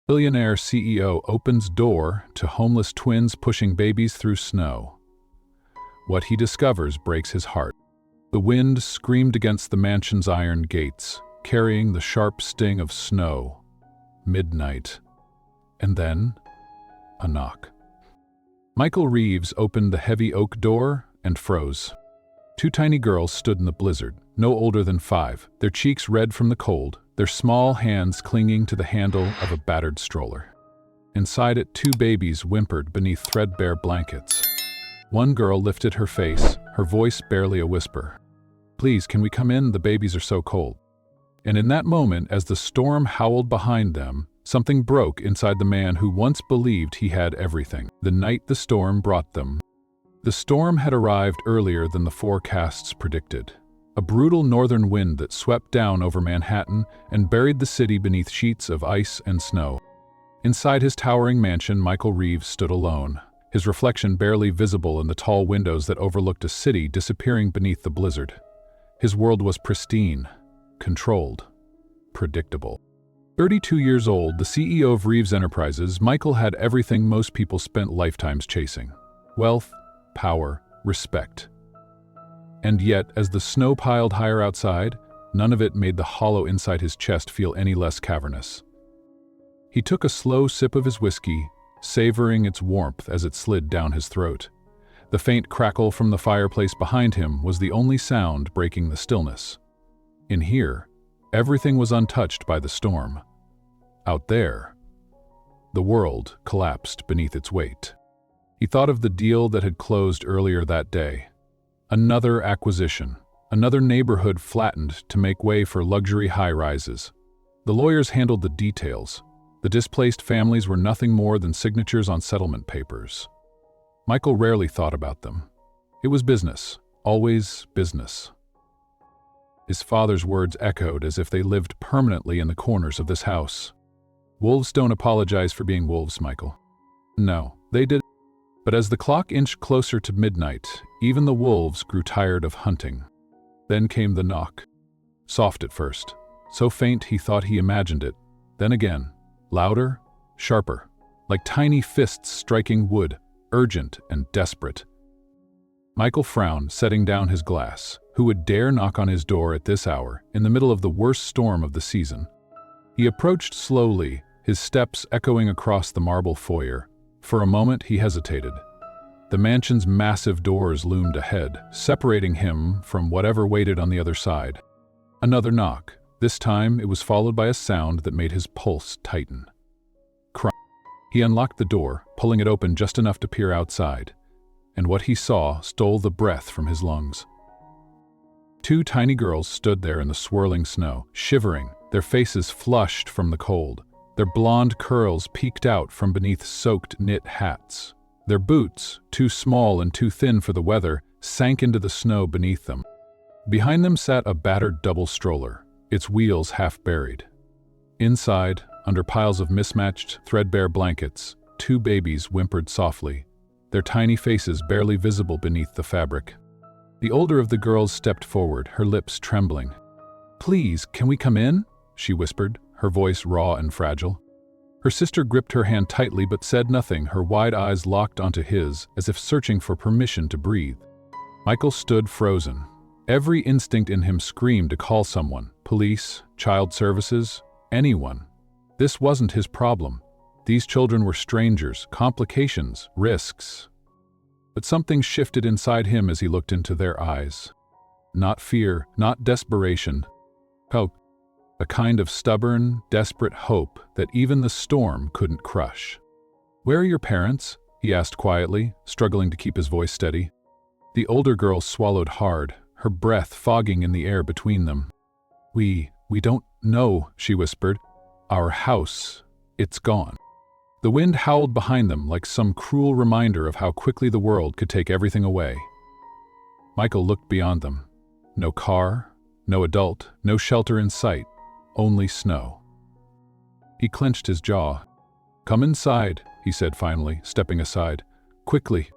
Billionaire CEO opens door to homeless twins pushing babies through snow. What he discovers breaks his heart. The wind screamed against the mansion's iron gates, carrying the sharp sting of snow. Midnight. And then, a knock. Michael Reeves opened the heavy oak door and froze. Two tiny girls stood in the blizzard, no older than 5, their cheeks red from the cold, their small hands clinging to the handle of a battered stroller. Inside it, 2 babies whimpered beneath threadbare blankets. One girl lifted her face, her voice barely a whisper. "Please, can we come in? The babies are so cold." And in that moment, as the storm howled behind them, something broke inside the man who once believed he had everything. The night the storm brought them. The storm had arrived earlier than the forecasts predicted. A brutal northern wind that swept down over Manhattan and buried the city beneath sheets of ice and snow. Inside his towering mansion, Michael Reeves stood alone, his reflection barely visible in the tall windows that overlooked a city disappearing beneath the blizzard. His world was pristine, controlled, predictable. 32 years old, the CEO of Reeves Enterprises, Michael had everything most people spent lifetimes chasing: wealth, power, respect. And yet, as the snow piled higher outside, none of it made the hollow inside his chest feel any less cavernous. He took a slow sip of his whiskey, savoring its warmth as it slid down his throat. The faint crackle from the fireplace behind him was the only sound breaking the stillness. In here, everything was untouched by the storm. Out there, the world collapsed beneath its weight. He thought of the deal that had closed earlier that day. Another acquisition, another neighborhood flattened to make way for luxury high-rises. The lawyers handled the details. The displaced families were nothing more than signatures on settlement papers. Michael rarely thought about them. It was business, always business. His father's words echoed as if they lived permanently in the corners of this house. "Wolves don't apologize for being wolves, Michael." No, they did. But as the clock inched closer to midnight, even the wolves grew tired of hunting. Then came the knock. Soft at first, so faint he thought he imagined it. Then again, louder, sharper, like tiny fists striking wood, urgent and desperate. Michael frowned, setting down his glass. Who would dare knock on his door at this hour, in the middle of the worst storm of the season? He approached slowly, his steps echoing across the marble foyer. For a moment he hesitated. The mansion's massive doors loomed ahead, separating him from whatever waited on the other side. Another knock. This time it was followed by a sound that made his pulse tighten. Crunch. He unlocked the door, pulling it open just enough to peer outside, and what he saw stole the breath from his lungs. 2 tiny girls stood there in the swirling snow, shivering, their faces flushed from the cold. Their blonde curls peeked out from beneath soaked knit hats. Their boots, too small and too thin for the weather, sank into the snow beneath them. Behind them sat a battered double stroller, its wheels half buried. Inside, under piles of mismatched, threadbare blankets, 2 babies whimpered softly, their tiny faces barely visible beneath the fabric. The older of the girls stepped forward, her lips trembling. "Please, can we come in?" she whispered, her voice raw and fragile. Her sister gripped her hand tightly but said nothing, her wide eyes locked onto his, as if searching for permission to breathe. Michael stood frozen. Every instinct in him screamed to call someone, police, child services, anyone. This wasn't his problem. These children were strangers, complications, risks. But something shifted inside him as he looked into their eyes. Not fear, not desperation. Hope. A kind of stubborn, desperate hope that even the storm couldn't crush. "Where are your parents?" he asked quietly, struggling to keep his voice steady. The older girl swallowed hard, her breath fogging in the air between them. We don't know," she whispered. "Our house, it's gone." The wind howled behind them like some cruel reminder of how quickly the world could take everything away. Michael looked beyond them. No car, no adult, no shelter in sight. Only snow. He clenched his jaw. "Come inside," he said finally, stepping aside. "Quickly."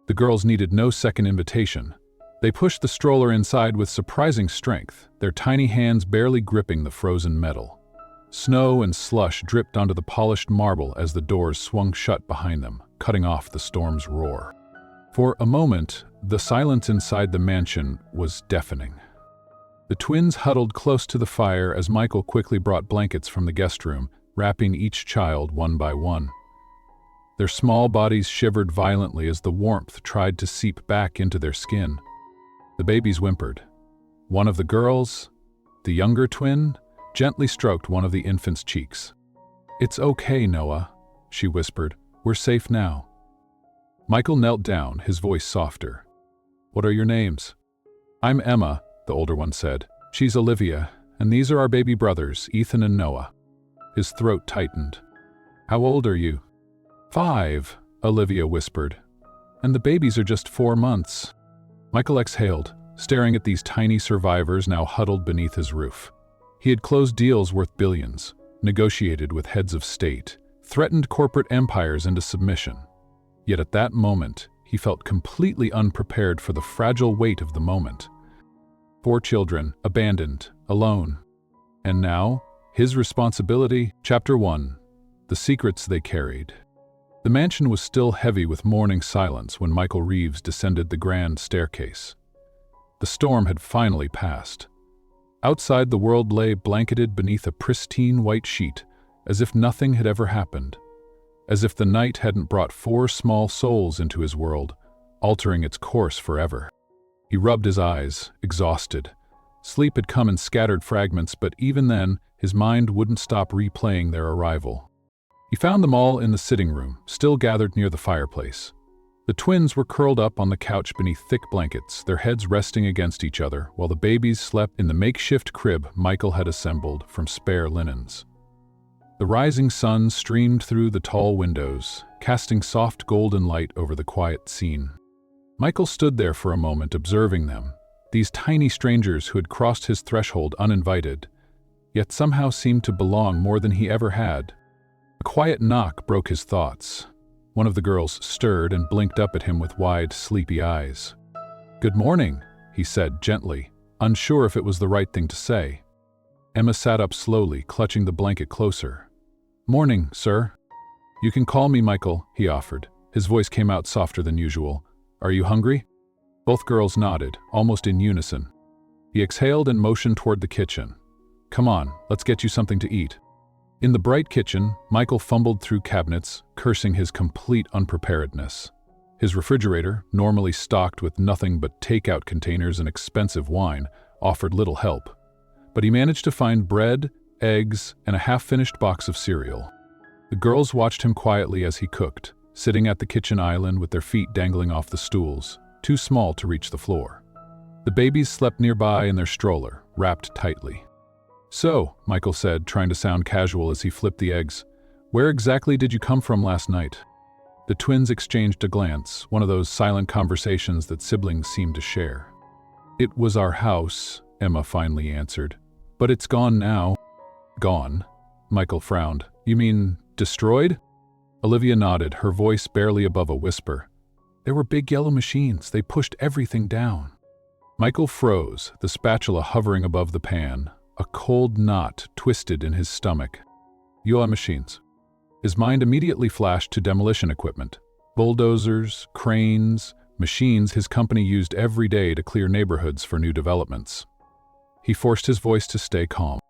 The girls needed no second invitation. They pushed the stroller inside with surprising strength, their tiny hands barely gripping the frozen metal. Snow and slush dripped onto the polished marble as the doors swung shut behind them, cutting off the storm's roar. For a moment, the silence inside the mansion was deafening. The twins huddled close to the fire as Michael quickly brought blankets from the guest room, wrapping each child one by one. Their small bodies shivered violently as the warmth tried to seep back into their skin. The babies whimpered. One of the girls, the younger twin, gently stroked one of the infant's cheeks. "It's okay, Noah," she whispered. "We're safe now." Michael knelt down, his voice softer. "What are your names?" "I'm Emma," the older one said. "She's Olivia, and these are our baby brothers, Ethan and Noah." His throat tightened. "How old are you?" "5," Olivia whispered. "And the babies are just 4 months." Michael exhaled, staring at these tiny survivors now huddled beneath his roof. He had closed deals worth billions, negotiated with heads of state, threatened corporate empires into submission. Yet at that moment, he felt completely unprepared for the fragile weight of the moment. 4 children, abandoned, alone. And now, his responsibility. Chapter 1. The secrets they carried. The mansion was still heavy with mourning silence when Michael Reeves descended the grand staircase. The storm had finally passed. Outside, the world lay blanketed beneath a pristine white sheet, as if nothing had ever happened. As if the night hadn't brought 4 small souls into his world, altering its course forever. He rubbed his eyes, exhausted. Sleep had come in scattered fragments, but even then, his mind wouldn't stop replaying their arrival. He found them all in the sitting room, still gathered near the fireplace. The twins were curled up on the couch beneath thick blankets, their heads resting against each other, while the babies slept in the makeshift crib Michael had assembled from spare linens. The rising sun streamed through the tall windows, casting soft golden light over the quiet scene. Michael stood there for a moment observing them, these tiny strangers who had crossed his threshold uninvited, yet somehow seemed to belong more than he ever had. A quiet knock broke his thoughts. One of the girls stirred and blinked up at him with wide, sleepy eyes. "Good morning," he said gently, unsure if it was the right thing to say. Emma sat up slowly, clutching the blanket closer. "Morning, sir." "You can call me Michael," he offered. His voice came out softer than usual. "Are you hungry?" Both girls nodded, almost in unison. He exhaled and motioned toward the kitchen. "Come on, let's get you something to eat." In the bright kitchen, Michael fumbled through cabinets, cursing his complete unpreparedness. His refrigerator, normally stocked with nothing but takeout containers and expensive wine, offered little help. But he managed to find bread, eggs, and a half-finished box of cereal. The girls watched him quietly as he cooked, sitting at the kitchen island with their feet dangling off the stools, too small to reach the floor. The babies slept nearby in their stroller, wrapped tightly. "So," Michael said, trying to sound casual as he flipped the eggs, "where exactly did you come from last night?" The twins exchanged a glance, one of those silent conversations that siblings seem to share. "It was our house," Emma finally answered. "But it's gone now." "Gone?" Michael frowned. "You mean destroyed?" Olivia nodded, her voice barely above a whisper. "There were big yellow machines. They pushed everything down." Michael froze, the spatula hovering above the pan. A cold knot twisted in his stomach. "Yellow machines." His mind immediately flashed to demolition equipment. Bulldozers, cranes, machines his company used every day to clear neighborhoods for new developments. He forced his voice to stay calm.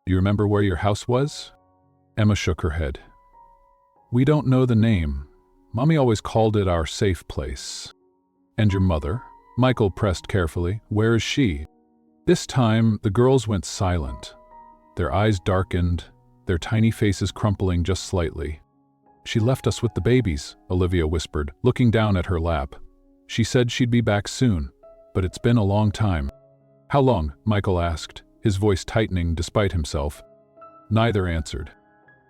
"Do you remember where your house was?" Emma shook her head. "We don't know the name. Mommy always called it our safe place." "And your mother?" Michael pressed carefully. "Where is she?" This time, the girls went silent. Their eyes darkened, their tiny faces crumpling just slightly. "She left us with the babies," Olivia whispered, looking down at her lap. "She said she'd be back soon, but it's been a long time." "How long?" Michael asked, his voice tightening despite himself. Neither answered.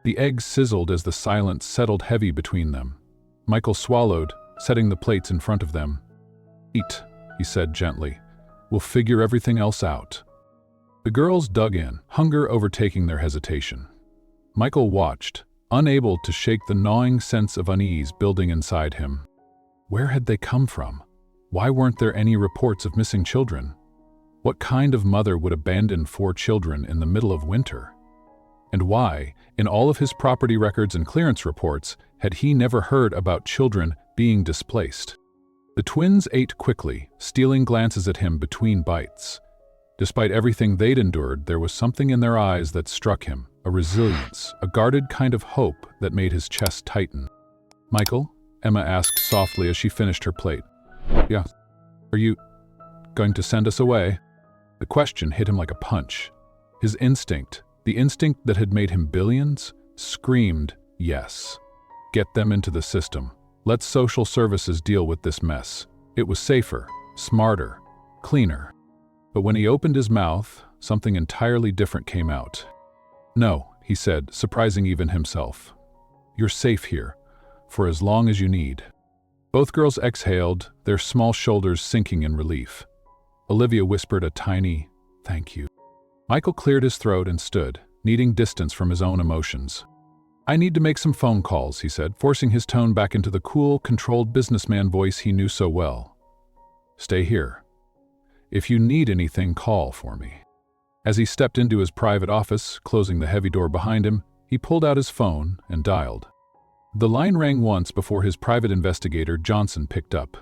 The eggs sizzled as the silence settled heavy between them. Michael swallowed, setting the plates in front of them. "Eat," he said gently. "We'll figure everything else out." The girls dug in, hunger overtaking their hesitation. Michael watched, unable to shake the gnawing sense of unease building inside him. Where had they come from? Why weren't there any reports of missing children? What kind of mother would abandon 4 children in the middle of winter? And why, in all of his property records and clearance reports, had he never heard about children being displaced? The twins ate quickly, stealing glances at him between bites. Despite everything they'd endured, there was something in their eyes that struck him, a resilience, a guarded kind of hope that made his chest tighten. "Michael?" Emma asked softly as she finished her plate. "Yeah. Are you going to send us away?" The question hit him like a punch. His instinct, the instinct that had made him billions, screamed, yes. Get them into the system. Let social services deal with this mess. It was safer, smarter, cleaner. But when he opened his mouth, something entirely different came out. "No," he said, surprising even himself. "You're safe here, for as long as you need." Both girls exhaled, their small shoulders sinking in relief. Olivia whispered a tiny, "Thank you." Michael cleared his throat and stood, needing distance from his own emotions. "I need to make some phone calls," he said, forcing his tone back into the cool, controlled businessman voice he knew so well. "Stay here. If you need anything, call for me." As he stepped into his private office, closing the heavy door behind him, he pulled out his phone and dialed. The line rang once before his private investigator, Johnson, picked up.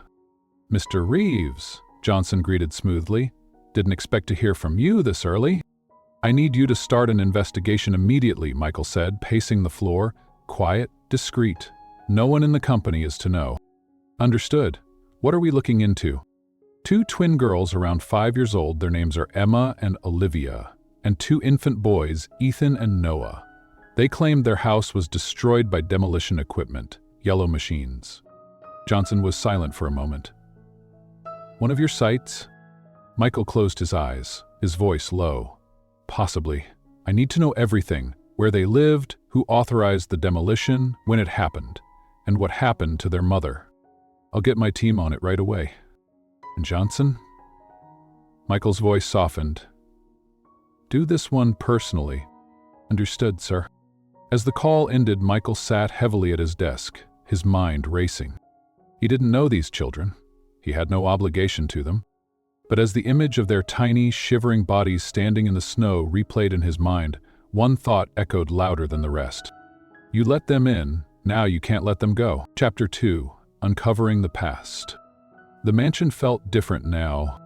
"Mr. Reeves," Johnson greeted smoothly. "Didn't expect to hear from you this early." "I need you to start an investigation immediately," Michael said, pacing the floor. "Quiet, discreet. No one in the company is to know." "Understood. What are we looking into?" Two twin girls around 5 years old, their names are Emma and Olivia, and two infant boys, Ethan and Noah. They claimed their house was destroyed by demolition equipment, yellow machines. Johnson was silent for a moment. "One of your sites?" Michael closed his eyes, his voice low. "Possibly. I need to know everything, where they lived, who authorized the demolition, when it happened, and what happened to their mother. I'll get my team on it right away." "And Johnson?" Michael's voice softened. "Do this one personally." "Understood, sir." As the call ended, Michael sat heavily at his desk, his mind racing. He didn't know these children. He had no obligation to them. But as the image of their tiny, shivering bodies standing in the snow replayed in his mind, one thought echoed louder than the rest. You let them in, now you can't let them go. Chapter 2, Uncovering the Past. The mansion felt different now.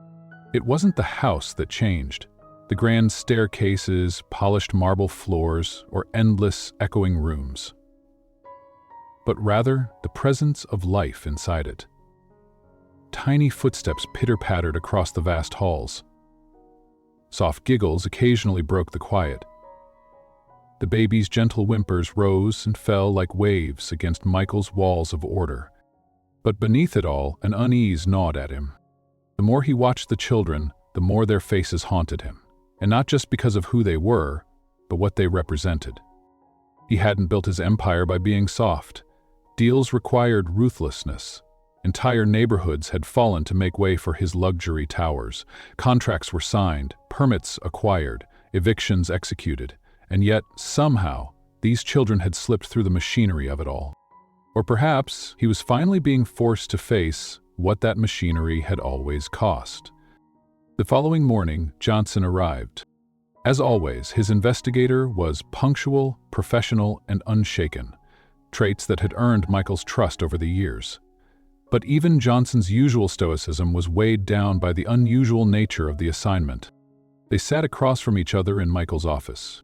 It wasn't the house that changed. The grand staircases, polished marble floors, or endless, echoing rooms. But rather, the presence of life inside it. Tiny footsteps pitter-pattered across the vast halls. Soft giggles occasionally broke the quiet. The baby's gentle whimpers rose and fell like waves against Michael's walls of order. But beneath it all, an unease gnawed at him. The more he watched the children, the more their faces haunted him. And not just because of who they were, but what they represented. He hadn't built his empire by being soft. Deals required ruthlessness. Entire neighborhoods had fallen to make way for his luxury towers. Contracts were signed, permits acquired, evictions executed, and yet, somehow, these children had slipped through the machinery of it all. Or perhaps he was finally being forced to face what that machinery had always cost. The following morning, Johnson arrived. As always, his investigator was punctual, professional, and unshaken, traits that had earned Michael's trust over the years. But even Johnson's usual stoicism was weighed down by the unusual nature of the assignment. They sat across from each other in Michael's office.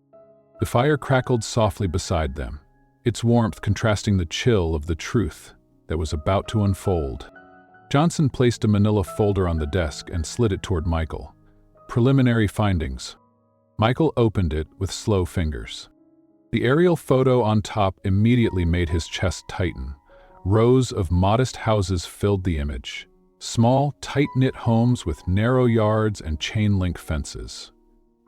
The fire crackled softly beside them, its warmth contrasting the chill of the truth that was about to unfold. Johnson placed a manila folder on the desk and slid it toward Michael. Preliminary findings. Michael opened it with slow fingers. The aerial photo on top immediately made his chest tighten. Rows of modest houses filled the image. Small, tight-knit homes with narrow yards and chain-link fences.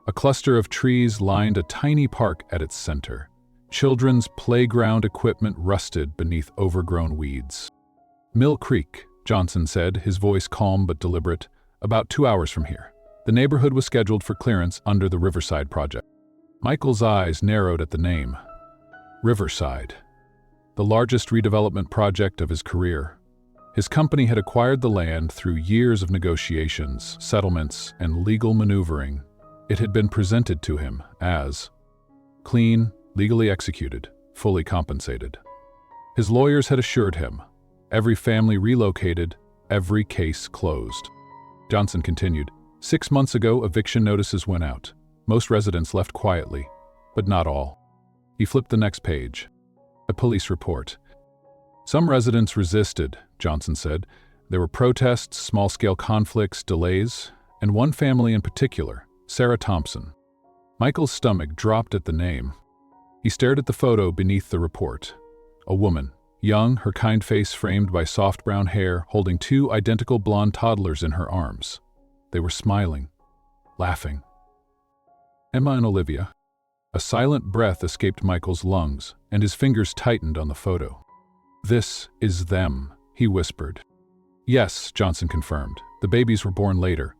A cluster of trees lined a tiny park at its center. Children's playground equipment rusted beneath overgrown weeds. "Mill Creek," Johnson said, his voice calm but deliberate, "about 2 hours from here. The neighborhood was scheduled for clearance under the Riverside project." Michael's eyes narrowed at the name. Riverside. The largest redevelopment project of his career. His company had acquired the land through years of negotiations, settlements, and legal maneuvering. It had been presented to him as Clean, legally executed, fully compensated. His lawyers had assured him, every family relocated, every case closed. Johnson continued, 6 months ago, eviction notices went out. Most residents left quietly, but not all. He flipped the next page. A police report. Some residents resisted, Johnson said. There were protests, small-scale conflicts, delays, and one family in particular, Sarah Thompson. Michael's stomach dropped at the name. He stared at the photo beneath the report. A woman, young, her kind face framed by soft brown hair, holding 2 identical blonde toddlers in her arms. They were smiling, laughing. Emma and Olivia. A silent breath escaped Michael's lungs, and his fingers tightened on the photo. "This is them," he whispered. "Yes," Johnson confirmed. "The babies were born later.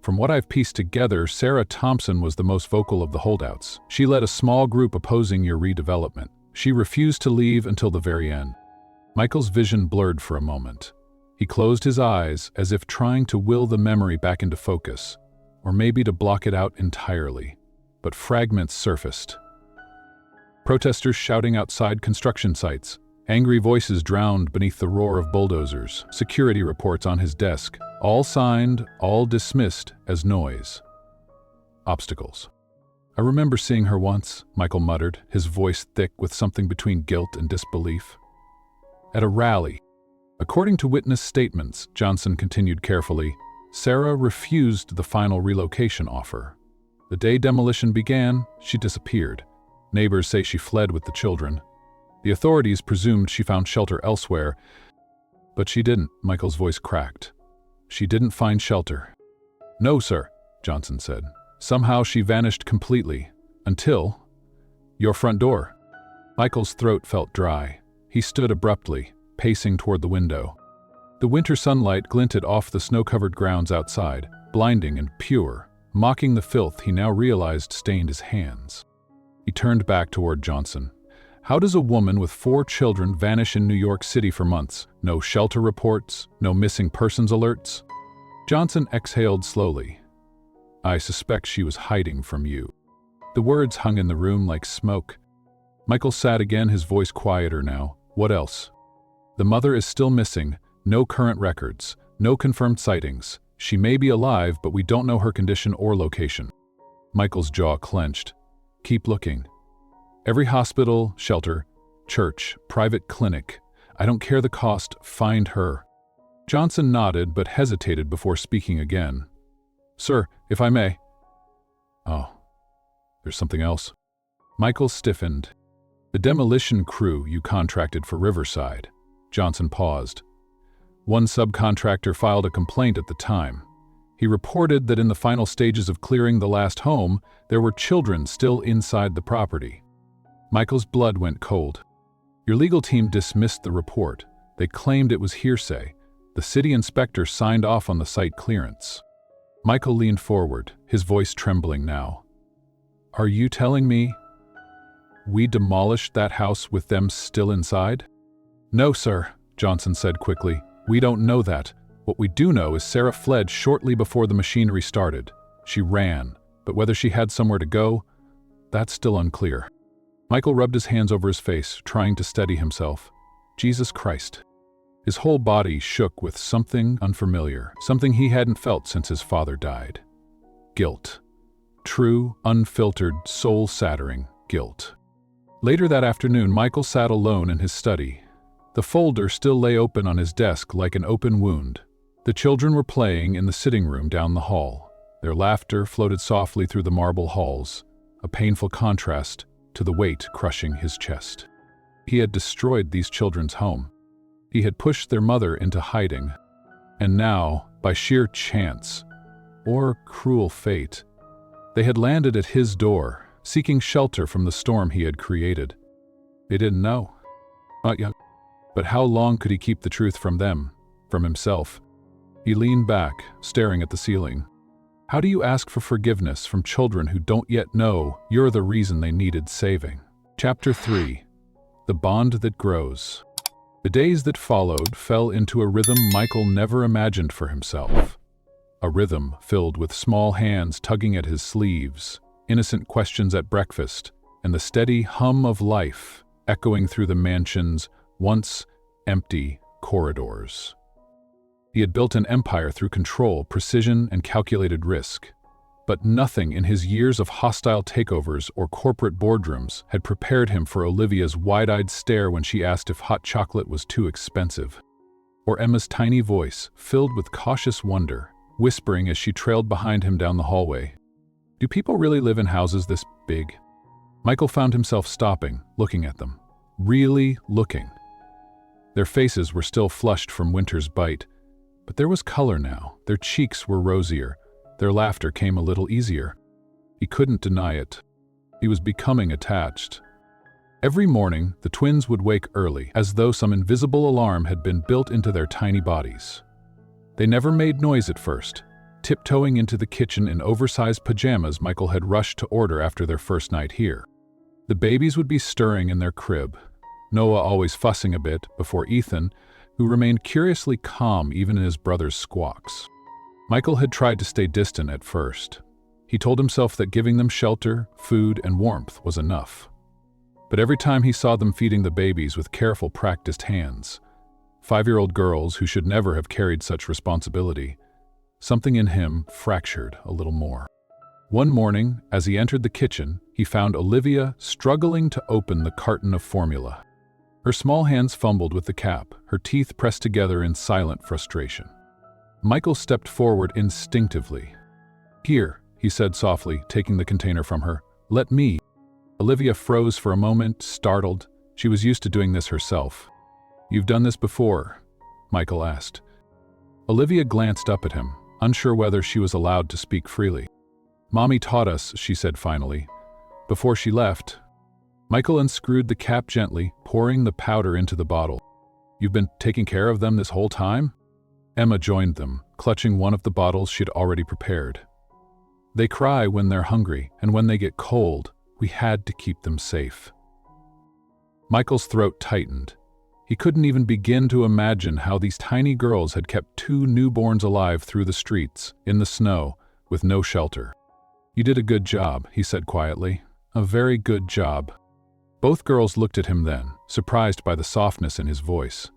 From what I've pieced together, Sarah Thompson was the most vocal of the holdouts. She led a small group opposing your redevelopment. She refused to leave until the very end." Michael's vision blurred for a moment. He closed his eyes as if trying to will the memory back into focus, or maybe to block it out entirely. But fragments surfaced. Protesters shouting outside construction sites. Angry voices drowned beneath the roar of bulldozers. Security reports on his desk. All signed, all dismissed as noise. Obstacles. "I remember seeing her once," Michael muttered, his voice thick with something between guilt and disbelief. "At a rally." According to witness statements, Johnson continued carefully, Sarah refused the final relocation offer. The day demolition began, she disappeared. Neighbors say she fled with the children. The authorities presumed she found shelter elsewhere, but she didn't. Michael's voice cracked. "She didn't find shelter." "No, sir," Johnson said. "Somehow she vanished completely, until your front door." Michael's throat felt dry. He stood abruptly, pacing toward the window. The winter sunlight glinted off the snow-covered grounds outside, blinding and pure, mocking the filth he now realized stained his hands. He turned back toward Johnson. "How does a woman with 4 children vanish in New York City for months? No shelter reports, no missing persons alerts?" Johnson exhaled slowly. "I suspect she was hiding from you." The words hung in the room like smoke. Michael sat again, his voice quieter now. "What else?" "The mother is still missing. No current records. No confirmed sightings. She may be alive, but we don't know her condition or location." Michael's jaw clenched. "Keep looking. Every hospital, shelter, church, private clinic. I don't care the cost, find her." Johnson nodded but hesitated before speaking again. "Sir, if I may." "Oh, there's something else." Michael stiffened. "The demolition crew you contracted for Riverside." Johnson paused. "One subcontractor filed a complaint at the time. He reported that in the final stages of clearing the last home, there were children still inside the property." Michael's blood went cold. "Your legal team dismissed the report. They claimed it was hearsay. The city inspector signed off on the site clearance." Michael leaned forward, his voice trembling now. "Are you telling me we demolished that house with them still inside?" "No, sir," Johnson said quickly. "We don't know that. What we do know is Sarah fled shortly before the machinery started. She ran, but whether she had somewhere to go, that's still unclear." Michael rubbed his hands over his face, trying to steady himself. Jesus Christ. His whole body shook with something unfamiliar, something he hadn't felt since his father died. Guilt. True, unfiltered, soul-shattering guilt. Later that afternoon, Michael sat alone in his study. The folder still lay open on his desk like an open wound. The children were playing in the sitting room down the hall. Their laughter floated softly through the marble halls, a painful contrast to the weight crushing his chest. He had destroyed these children's home. He had pushed their mother into hiding. And now, by sheer chance, or cruel fate, they had landed at his door, seeking shelter from the storm he had created. They didn't know. Not yet. But how long could he keep the truth from them, from himself? He leaned back, staring at the ceiling. How do you ask for forgiveness from children who don't yet know you're the reason they needed saving? Chapter 3. The Bond That Grows. The days that followed fell into a rhythm Michael never imagined for himself. A rhythm filled with small hands tugging at his sleeves, innocent questions at breakfast, and the steady hum of life echoing through the mansion's once empty corridors. He had built an empire through control, precision, and calculated risk. But nothing in his years of hostile takeovers or corporate boardrooms had prepared him for Olivia's wide-eyed stare when she asked if hot chocolate was too expensive, or Emma's tiny voice, filled with cautious wonder, whispering as she trailed behind him down the hallway, "Do people really live in houses this big?" Michael found himself stopping, looking at them. Really looking. Their faces were still flushed from winter's bite, but there was color now. Their cheeks were rosier. Their laughter came a little easier. He couldn't deny it. He was becoming attached. Every morning, the twins would wake early, as though some invisible alarm had been built into their tiny bodies. They never made noise at first, tiptoeing into the kitchen in oversized pajamas Michael had rushed to order after their first night here. The babies would be stirring in their crib, Noah always fussing a bit before Ethan, who remained curiously calm even in his brother's squawks. Michael had tried to stay distant at first. He told himself that giving them shelter, food, and warmth was enough. But every time he saw them feeding the babies with careful, practiced hands, 5-year-old girls who should never have carried such responsibility, something in him fractured a little more. One morning, as he entered the kitchen, he found Olivia struggling to open the carton of formula. Her small hands fumbled with the cap, her teeth pressed together in silent frustration. Michael stepped forward instinctively. "Here," he said softly, taking the container from her. "Let me." Olivia froze for a moment, startled. She was used to doing this herself. "You've done this before?" Michael asked. Olivia glanced up at him, unsure whether she was allowed to speak freely. "Mommy taught us," she said finally. Before she left, Michael unscrewed the cap gently, pouring the powder into the bottle. "You've been taking care of them this whole time?" Emma joined them, clutching one of the bottles she'd already prepared. "They cry when they're hungry, and when they get cold, we had to keep them safe." Michael's throat tightened. He couldn't even begin to imagine how these tiny girls had kept 2 newborns alive through the streets, in the snow, with no shelter. "You did a good job," he said quietly. "A very good job." Both girls looked at him then, surprised by the softness in his voice.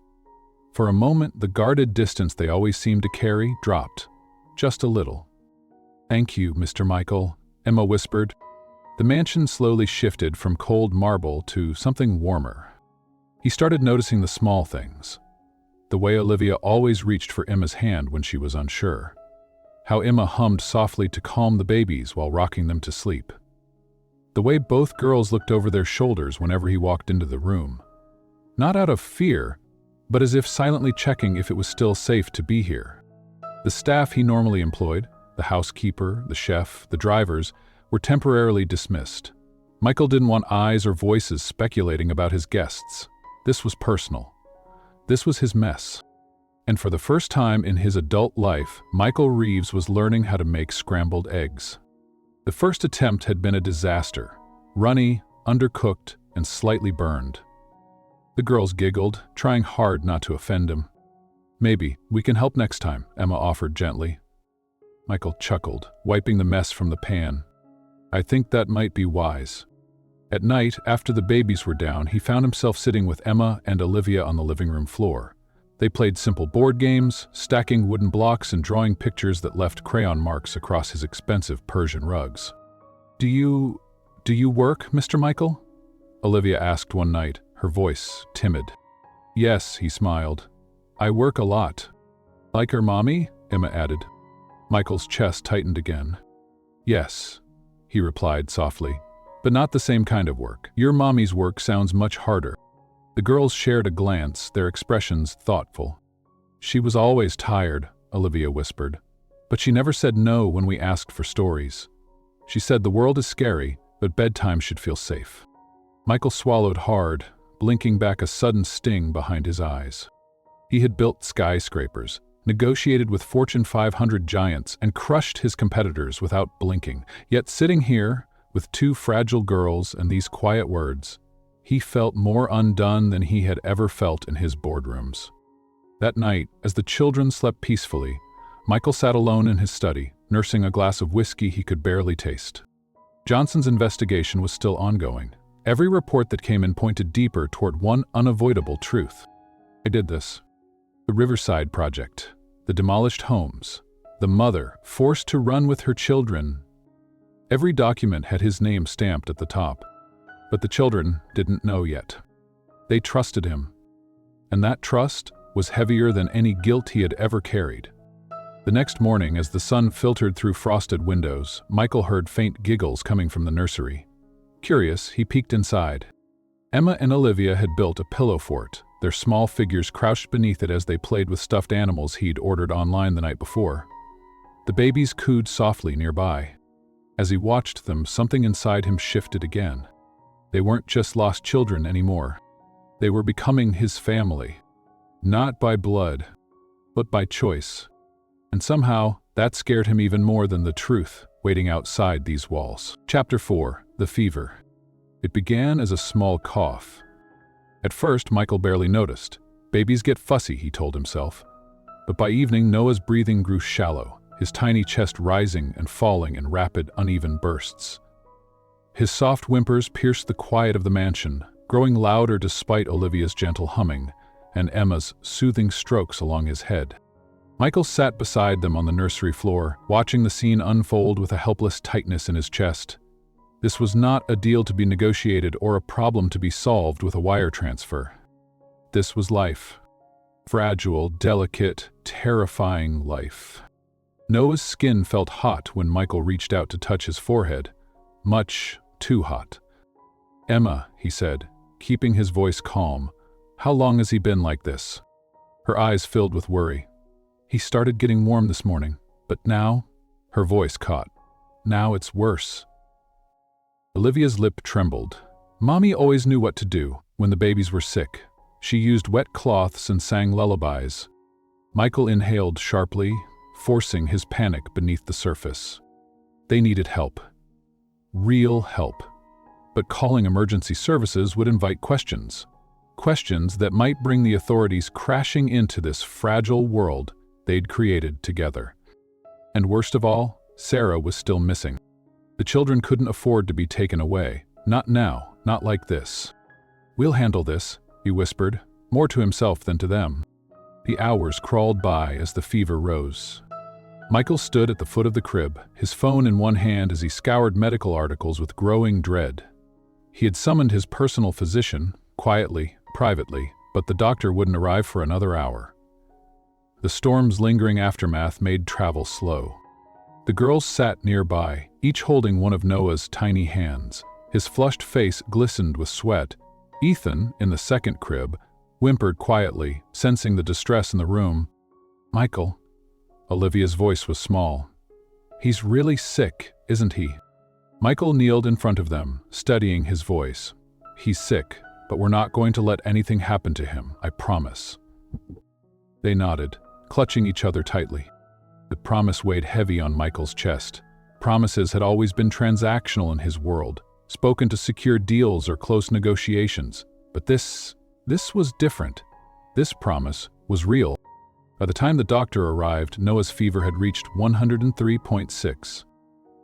For a moment, the guarded distance they always seemed to carry dropped, just a little. "Thank you, Mr. Michael," Emma whispered. The mansion slowly shifted from cold marble to something warmer. He started noticing the small things. The way Olivia always reached for Emma's hand when she was unsure. How Emma hummed softly to calm the babies while rocking them to sleep. The way both girls looked over their shoulders whenever he walked into the room. Not out of fear, but as if silently checking if it was still safe to be here. The staff he normally employed, the housekeeper, the chef, the drivers, were temporarily dismissed. Michael didn't want eyes or voices speculating about his guests. This was personal. This was his mess. And for the first time in his adult life, Michael Reeves was learning how to make scrambled eggs. The first attempt had been a disaster, runny, undercooked, and slightly burned. The girls giggled, trying hard not to offend him. "Maybe we can help next time," Emma offered gently. Michael chuckled, wiping the mess from the pan. "I think that might be wise." At night, after the babies were down, he found himself sitting with Emma and Olivia on the living room floor. They played simple board games, stacking wooden blocks and drawing pictures that left crayon marks across his expensive Persian rugs. Do you work, Mr. Michael?" Olivia asked one night, her voice timid. "Yes," he smiled. "I work a lot." "Like her mommy?" Emma added. Michael's chest tightened again. "Yes," he replied softly, "but not the same kind of work. Your mommy's work sounds much harder." The girls shared a glance, their expressions thoughtful. "She was always tired," Olivia whispered, "but she never said no when we asked for stories. She said the world is scary, but bedtime should feel safe." Michael swallowed hard, blinking back a sudden sting behind his eyes. He had built skyscrapers, negotiated with Fortune 500 giants, and crushed his competitors without blinking. Yet sitting here, with 2 fragile girls and these quiet words, he felt more undone than he had ever felt in his boardrooms. That night, as the children slept peacefully, Michael sat alone in his study, nursing a glass of whiskey he could barely taste. Johnson's investigation was still ongoing, Every report that came in pointed deeper toward one unavoidable truth. I did this. The Riverside Project, the demolished homes, the mother forced to run with her children. Every document had his name stamped at the top, but the children didn't know yet. They trusted him, and that trust was heavier than any guilt he had ever carried. The next morning, as the sun filtered through frosted windows, Michael heard faint giggles coming from the nursery. Curious, he peeked inside. Emma and Olivia had built a pillow fort, their small figures crouched beneath it as they played with stuffed animals he'd ordered online the night before. The babies cooed softly nearby. As he watched them, something inside him shifted again. They weren't just lost children anymore. They were becoming his family. Not by blood, but by choice. And somehow, that scared him even more than the truth waiting outside these walls. Chapter 4. The Fever. It began as a small cough. At first, Michael barely noticed. Babies get fussy, he told himself. But by evening, Noah's breathing grew shallow, his tiny chest rising and falling in rapid, uneven bursts. His soft whimpers pierced the quiet of the mansion, growing louder despite Olivia's gentle humming and Emma's soothing strokes along his head. Michael sat beside them on the nursery floor, watching the scene unfold with a helpless tightness in his chest. This was not a deal to be negotiated or a problem to be solved with a wire transfer. This was life. Fragile, delicate, terrifying life. Noah's skin felt hot when Michael reached out to touch his forehead. Much too hot. "Emma," he said, keeping his voice calm, "how long has he been like this?" Her eyes filled with worry. "He started getting warm this morning, but now," her voice caught, "now it's worse." Olivia's lip trembled. Mommy always knew what to do when the babies were sick. She used wet cloths and sang lullabies. Michael inhaled sharply, forcing his panic beneath the surface. They needed help. Real help. But calling emergency services would invite questions. Questions that might bring the authorities crashing into this fragile world they'd created together. And worst of all, Sarah was still missing. The children couldn't afford to be taken away. Not now, not like this. "We'll handle this," he whispered, more to himself than to them. The hours crawled by as the fever rose. Michael stood at the foot of the crib, his phone in one hand as he scoured medical articles with growing dread. He had summoned his personal physician, quietly, privately, but the doctor wouldn't arrive for another hour. The storm's lingering aftermath made travel slow. The girls sat nearby, each holding one of Noah's tiny hands. His flushed face glistened with sweat. Ethan, in the second crib, whimpered quietly, sensing the distress in the room. "Michael," Olivia's voice was small. "He's really sick, isn't he?" Michael kneeled in front of them, steadying his voice. "He's sick, but we're not going to let anything happen to him, I promise." They nodded, clutching each other tightly. The promise weighed heavy on Michael's chest. Promises had always been transactional in his world, spoken to secure deals or close negotiations. But this was different. This promise was real. By the time the doctor arrived, Noah's fever had reached 103.6.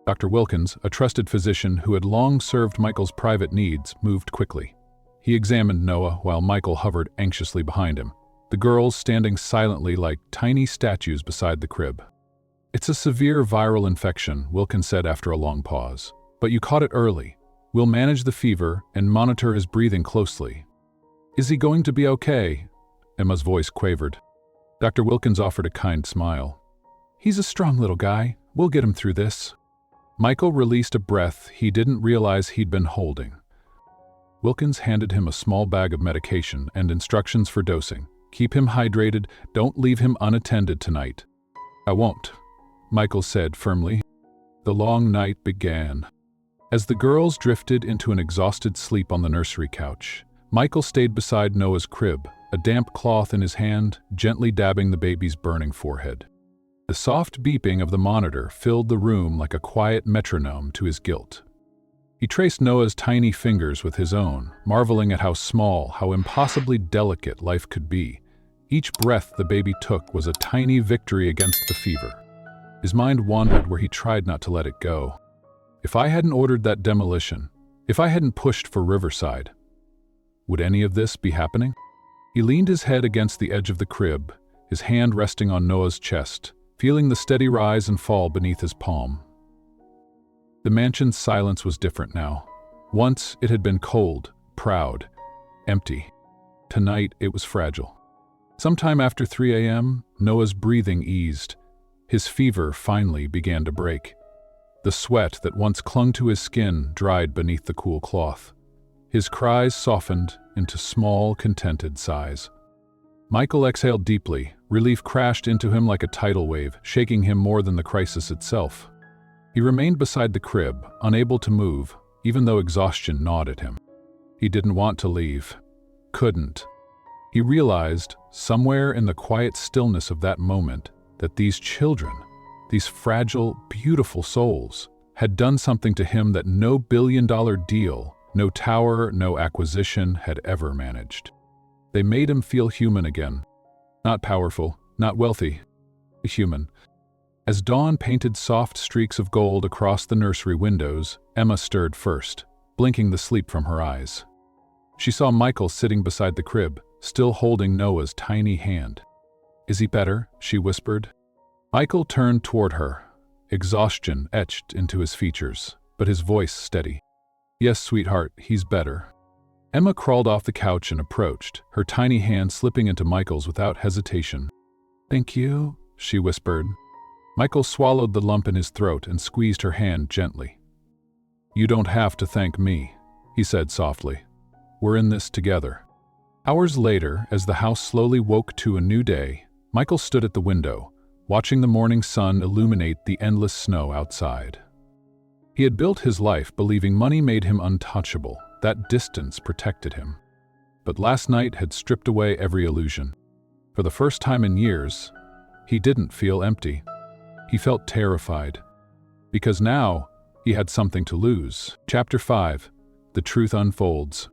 Dr. Wilkins, a trusted physician who had long served Michael's private needs, moved quickly. He examined Noah while Michael hovered anxiously behind him, the girls standing silently like tiny statues beside the crib. "It's a severe viral infection," Wilkins said after a long pause. "But you caught it early. We'll manage the fever and monitor his breathing closely." "Is he going to be okay?" Emma's voice quavered. Dr. Wilkins offered a kind smile. "He's a strong little guy. We'll get him through this." Michael released a breath he didn't realize he'd been holding. Wilkins handed him a small bag of medication and instructions for dosing. "Keep him hydrated. Don't leave him unattended tonight." "I won't," Michael said firmly. The long night began. As the girls drifted into an exhausted sleep on the nursery couch, Michael stayed beside Noah's crib, a damp cloth in his hand, gently dabbing the baby's burning forehead. The soft beeping of the monitor filled the room like a quiet metronome to his guilt. He traced Noah's tiny fingers with his own, marveling at how small, how impossibly delicate life could be. Each breath the baby took was a tiny victory against the fever. His mind wandered where he tried not to let it go. If I hadn't ordered that demolition, If I hadn't pushed for Riverside, would any of this be happening? He leaned his head against the edge of the crib, his hand resting on Noah's chest, feeling the steady rise and fall beneath his palm. The mansion's silence was different now. Once it had been cold, proud, empty. Tonight it was fragile. Sometime after 3 a.m., Noah's breathing eased. His fever finally began to break. The sweat that once clung to his skin dried beneath the cool cloth. His cries softened into small, contented sighs. Michael exhaled deeply. Relief crashed into him like a tidal wave, shaking him more than the crisis itself. He remained beside the crib, unable to move, even though exhaustion gnawed at him. He didn't want to leave. Couldn't. He realized, somewhere in the quiet stillness of that moment, that these children, these fragile, beautiful souls, had done something to him that no billion-dollar deal, no tower, no acquisition had ever managed. They made him feel human again. Not powerful, not wealthy, human. As dawn painted soft streaks of gold across the nursery windows, Emma stirred first, blinking the sleep from her eyes. She saw Michael sitting beside the crib, still holding Noah's tiny hand. "Is he better?" she whispered. Michael turned toward her, exhaustion etched into his features, but his voice steady. "Yes, sweetheart, he's better." Emma crawled off the couch and approached, her tiny hand slipping into Michael's without hesitation. "Thank you," she whispered. Michael swallowed the lump in his throat and squeezed her hand gently. "You don't have to thank me," he said softly. "We're in this together." Hours later, as the house slowly woke to a new day, Michael stood at the window, watching the morning sun illuminate the endless snow outside. He had built his life believing money made him untouchable, that distance protected him. But last night had stripped away every illusion. For the first time in years, he didn't feel empty. He felt terrified. Because now, he had something to lose. Chapter 5. The Truth Unfolds.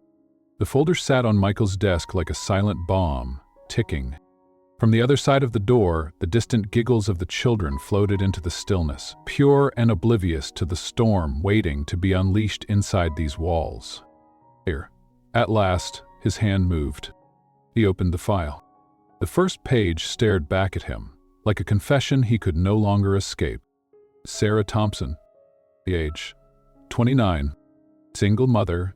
The folder sat on Michael's desk like a silent bomb, ticking. From the other side of the door, the distant giggles of the children floated into the stillness, pure and oblivious to the storm waiting to be unleashed inside these walls. Here, at last, his hand moved. He opened the file. The first page stared back at him, like a confession he could no longer escape. Sarah Thompson, the age, 29, single mother,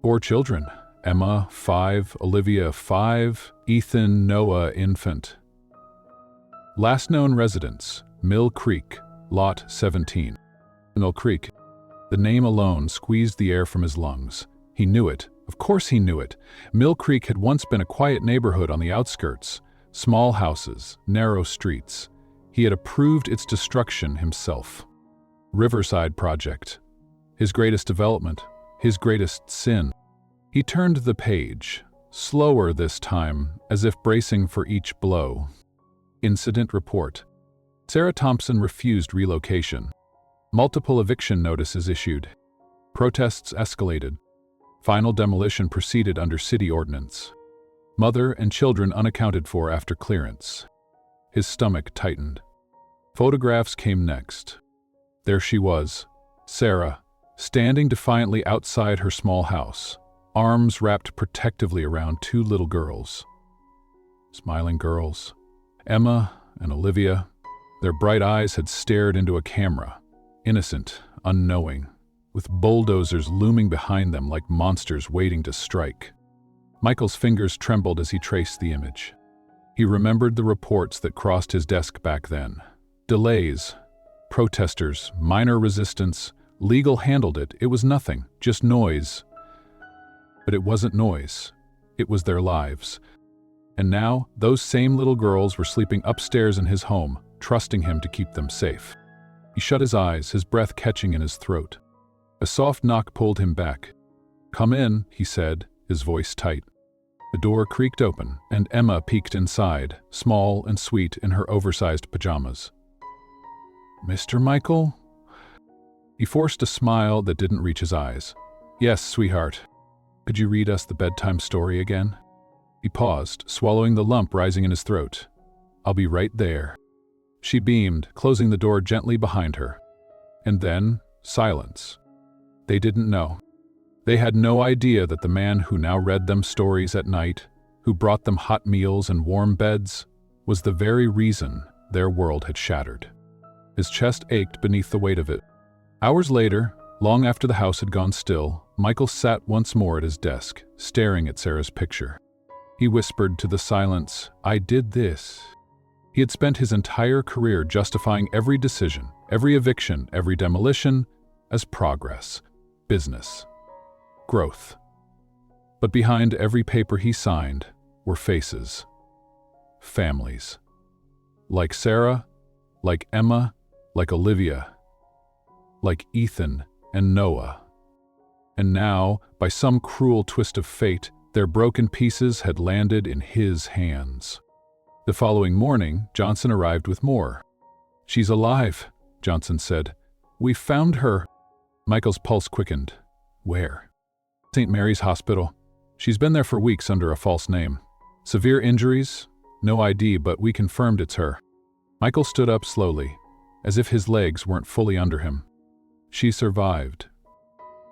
4 children. Emma, 5, Olivia, 5, Ethan, Noah, infant. Last known residence, Mill Creek, Lot 17. Mill Creek. The name alone squeezed the air from his lungs. He knew it. Of course he knew it. Mill Creek had once been a quiet neighborhood on the outskirts. Small houses, narrow streets. He had approved its destruction himself. Riverside Project. His greatest development. His greatest sin. He turned the page, slower this time, as if bracing for each blow. Incident report. Sarah Thompson refused relocation. Multiple eviction notices issued. Protests escalated. Final demolition proceeded under city ordinance. Mother and children unaccounted for after clearance. His stomach tightened. Photographs came next. There she was, Sarah, standing defiantly outside her small house. Arms wrapped protectively around 2 little girls. Smiling girls. Emma and Olivia. Their bright eyes had stared into a camera, innocent, unknowing, with bulldozers looming behind them like monsters waiting to strike. Michael's fingers trembled as he traced the image. He remembered the reports that crossed his desk back then. Delays, protesters, minor resistance. Legal handled it. It was nothing, just noise. But it wasn't noise. It was their lives. And now, those same little girls were sleeping upstairs in his home, trusting him to keep them safe. He shut his eyes, his breath catching in his throat. A soft knock pulled him back. "Come in," he said, his voice tight. The door creaked open, and Emma peeked inside, small and sweet in her oversized pajamas. "Mr. Michael?" He forced a smile that didn't reach his eyes. "Yes, sweetheart. Could you read us the bedtime story again?" He paused, swallowing the lump rising in his throat. "I'll be right there." She beamed, closing the door gently behind her. And then, silence. They didn't know. They had no idea that the man who now read them stories at night, who brought them hot meals and warm beds, was the very reason their world had shattered. His chest ached beneath the weight of it. Hours later, long after the house had gone still, Michael sat once more at his desk, staring at Sarah's picture. He whispered to the silence, "I did this." He had spent his entire career justifying every decision, every eviction, every demolition, as progress, business, growth. But behind every paper he signed were faces, families. Like Sarah, like Emma, like Olivia, like Ethan and Noah. And now, by some cruel twist of fate, their broken pieces had landed in his hands. The following morning, Johnson arrived with more. "She's alive," Johnson said. "We found her." Michael's pulse quickened. "Where?" "St. Mary's Hospital. She's been there for weeks under a false name. Severe injuries? No ID, but we confirmed it's her." Michael stood up slowly, as if his legs weren't fully under him. "She survived.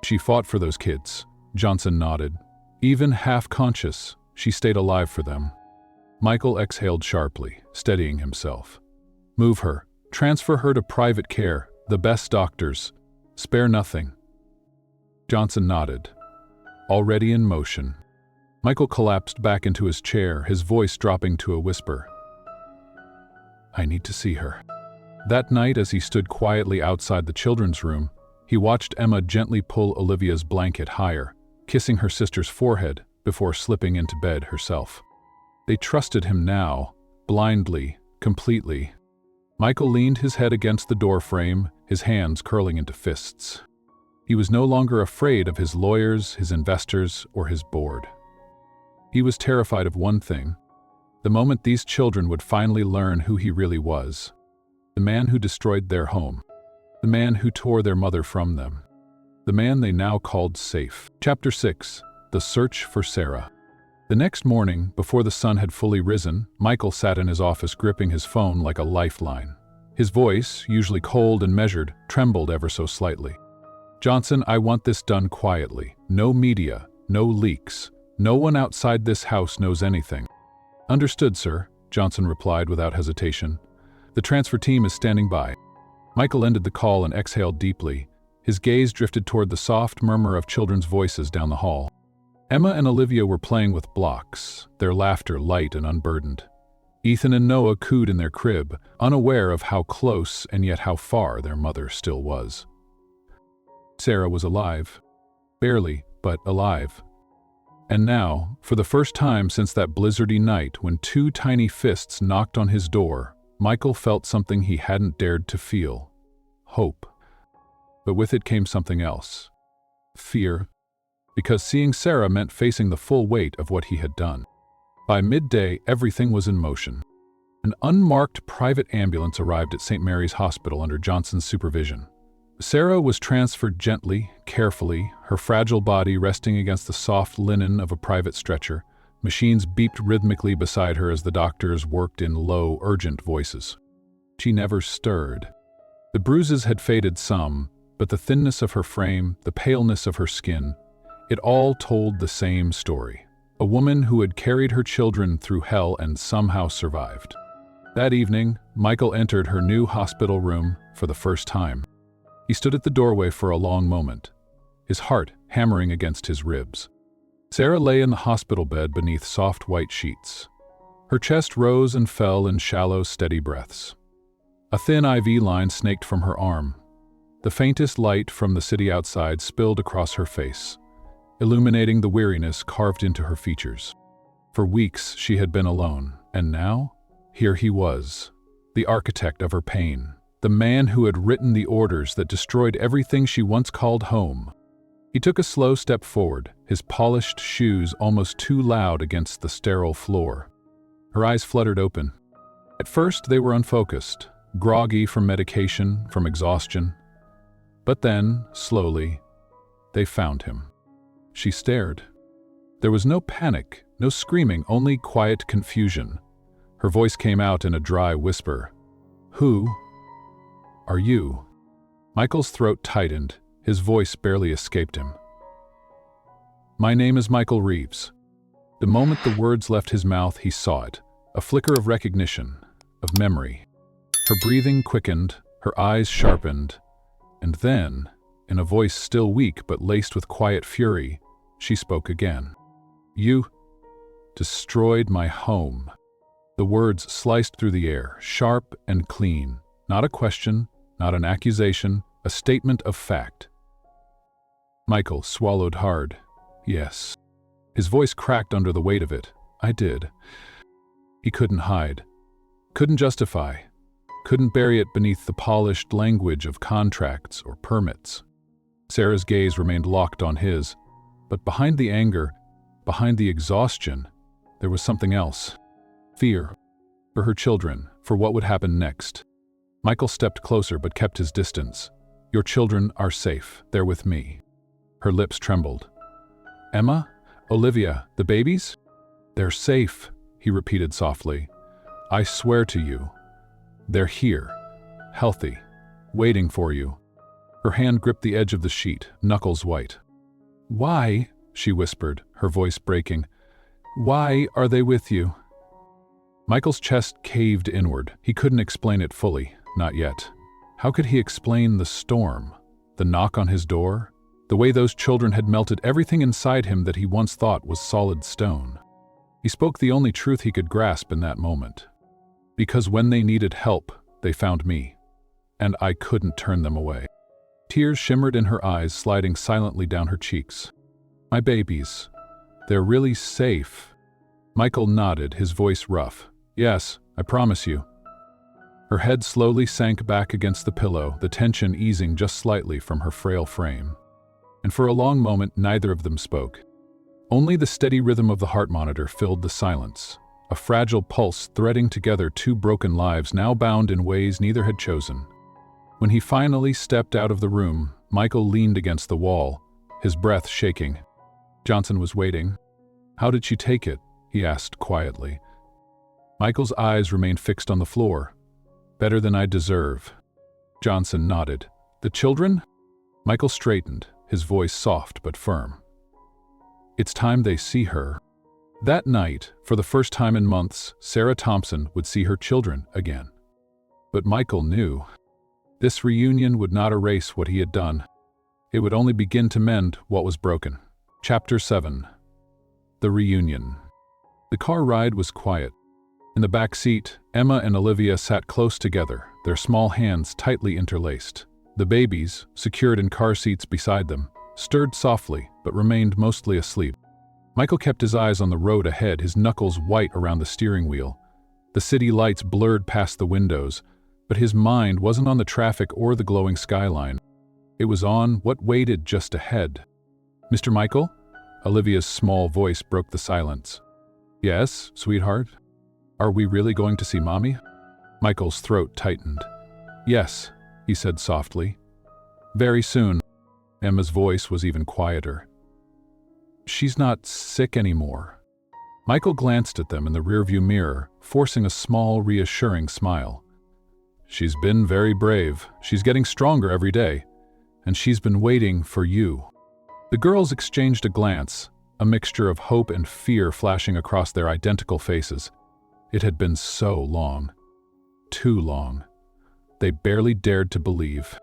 She fought for those kids," Johnson nodded. "Even half-conscious, she stayed alive for them." Michael exhaled sharply, steadying himself. "Move her. Transfer her to private care, the best doctors. Spare nothing." Johnson nodded. Already in motion. Michael collapsed back into his chair, his voice dropping to a whisper. "I need to see her." That night, as he stood quietly outside the children's room, he watched Emma gently pull Olivia's blanket higher, kissing her sister's forehead before slipping into bed herself. They trusted him now, blindly, completely. Michael leaned his head against the door frame, his hands curling into fists. He was no longer afraid of his lawyers, his investors, or his board. He was terrified of one thing: the moment these children would finally learn who he really was. The man who destroyed their home. The man who tore their mother from them. The man they now called safe. Chapter 6. The Search for Sarah. The next morning, before the sun had fully risen, Michael sat in his office gripping his phone like a lifeline. His voice, usually cold and measured, trembled ever so slightly. "Johnson, I want this done quietly. No media, no leaks. No one outside this house knows anything." "Understood, sir," Johnson replied without hesitation. "The transfer team is standing by." Michael ended the call and exhaled deeply. His gaze drifted toward the soft murmur of children's voices down the hall. Emma and Olivia were playing with blocks, their laughter light and unburdened. Ethan and Noah cooed in their crib, unaware of how close and yet how far their mother still was. Sarah was alive. Barely, but alive. And now, for the first time since that blizzardy night when two tiny fists knocked on his door, Michael felt something he hadn't dared to feel. Hope. But with it came something else. Fear. Because seeing Sarah meant facing the full weight of what he had done. By midday, everything was in motion. An unmarked private ambulance arrived at St. Mary's Hospital under Johnson's supervision. Sarah was transferred gently, carefully, her fragile body resting against the soft linen of a private stretcher. Machines beeped rhythmically beside her as the doctors worked in low, urgent voices. She never stirred. The bruises had faded some, but the thinness of her frame, the paleness of her skin, it all told the same story. A woman who had carried her children through hell and somehow survived. That evening, Michael entered her new hospital room for the first time. He stood at the doorway for a long moment, his heart hammering against his ribs. Sarah lay in the hospital bed beneath soft white sheets. Her chest rose and fell in shallow, steady breaths. A thin IV line snaked from her arm. The faintest light from the city outside spilled across her face, illuminating the weariness carved into her features. For weeks she had been alone, and now, here he was, the architect of her pain, the man who had written the orders that destroyed everything she once called home. He took a slow step forward, his polished shoes almost too loud against the sterile floor. Her eyes fluttered open. At first they were unfocused, groggy from medication, from exhaustion. But then, slowly, they found him. She stared. There was no panic, no screaming, only quiet confusion. Her voice came out in a dry whisper. "Who are you?" Michael's throat tightened, his voice barely escaped him. My name is Michael Reeves. The moment the words left his mouth, he saw it. A flicker of recognition, of memory. Her breathing quickened, her eyes sharpened, and then, in a voice still weak but laced with quiet fury, she spoke again. You destroyed my home. The words sliced through the air, sharp and clean. Not a question, not an accusation, a statement of fact. Michael swallowed hard. Yes. His voice cracked under the weight of it. I did. He couldn't hide, couldn't justify, couldn't bury it beneath the polished language of contracts or permits. Sarah's gaze remained locked on his, but behind the anger, behind the exhaustion, there was something else. Fear. For her children, for what would happen next. Michael stepped closer but kept his distance. Your children are safe. They're with me. Her lips trembled. Emma? Olivia, the babies? They're safe, he repeated softly. I swear to you. They're here, healthy, waiting for you. Her hand gripped the edge of the sheet, knuckles white. Why, she whispered, her voice breaking, why are they with you? Michael's chest caved inward. He couldn't explain it fully, not yet. How could he explain the storm, the knock on his door, the way those children had melted everything inside him that he once thought was solid stone? He spoke the only truth he could grasp in that moment. Because when they needed help, they found me, and I couldn't turn them away. Tears shimmered in her eyes, sliding silently down her cheeks. My babies, they're really safe. Michael nodded, his voice rough. Yes, I promise you. Her head slowly sank back against the pillow, the tension easing just slightly from her frail frame. And for a long moment, neither of them spoke. Only the steady rhythm of the heart monitor filled the silence, a fragile pulse threading together two broken lives now bound in ways neither had chosen. When he finally stepped out of the room, Michael leaned against the wall, his breath shaking. Johnson was waiting. How did she take it? He asked quietly. Michael's eyes remained fixed on the floor. Better than I deserve. Johnson nodded. The children? Michael straightened, his voice soft but firm. It's time they see her. That night, for the first time in months, Sarah Thompson would see her children again. But Michael knew. This reunion would not erase what he had done. It would only begin to mend what was broken. Chapter 7. The Reunion. The car ride was quiet. In the back seat, Emma and Olivia sat close together, their small hands tightly interlaced. The babies, secured in car seats beside them, stirred softly but remained mostly asleep. Michael kept his eyes on the road ahead, his knuckles white around the steering wheel. The city lights blurred past the windows, but his mind wasn't on the traffic or the glowing skyline. It was on what waited just ahead. Mr. Michael? Olivia's small voice broke the silence. Yes, sweetheart? Are we really going to see Mommy? Michael's throat tightened. Yes, he said softly. Very soon. Emma's voice was even quieter. She's not sick anymore. Michael glanced at them in the rearview mirror, forcing a small, reassuring smile. She's been very brave. She's getting stronger every day. And she's been waiting for you. The girls exchanged a glance, a mixture of hope and fear flashing across their identical faces. It had been so long. Too long. They barely dared to believe.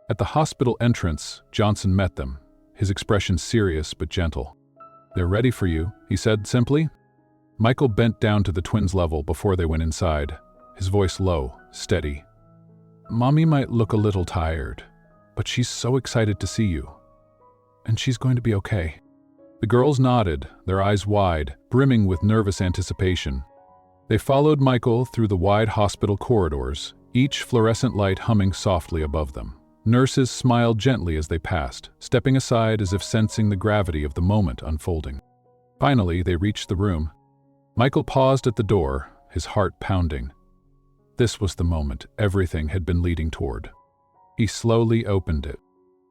At the hospital entrance, Johnson met them, his expression serious but gentle. They're ready for you, he said simply. Michael bent down to the twins' level before they went inside, his voice low, steady. Mommy might look a little tired, but she's so excited to see you. And she's going to be okay. The girls nodded, their eyes wide, brimming with nervous anticipation. They followed Michael through the wide hospital corridors, each fluorescent light humming softly above them. Nurses smiled gently as they passed, stepping aside as if sensing the gravity of the moment unfolding. Finally, they reached the room. Michael paused at the door, his heart pounding. This was the moment everything had been leading toward. He slowly opened it.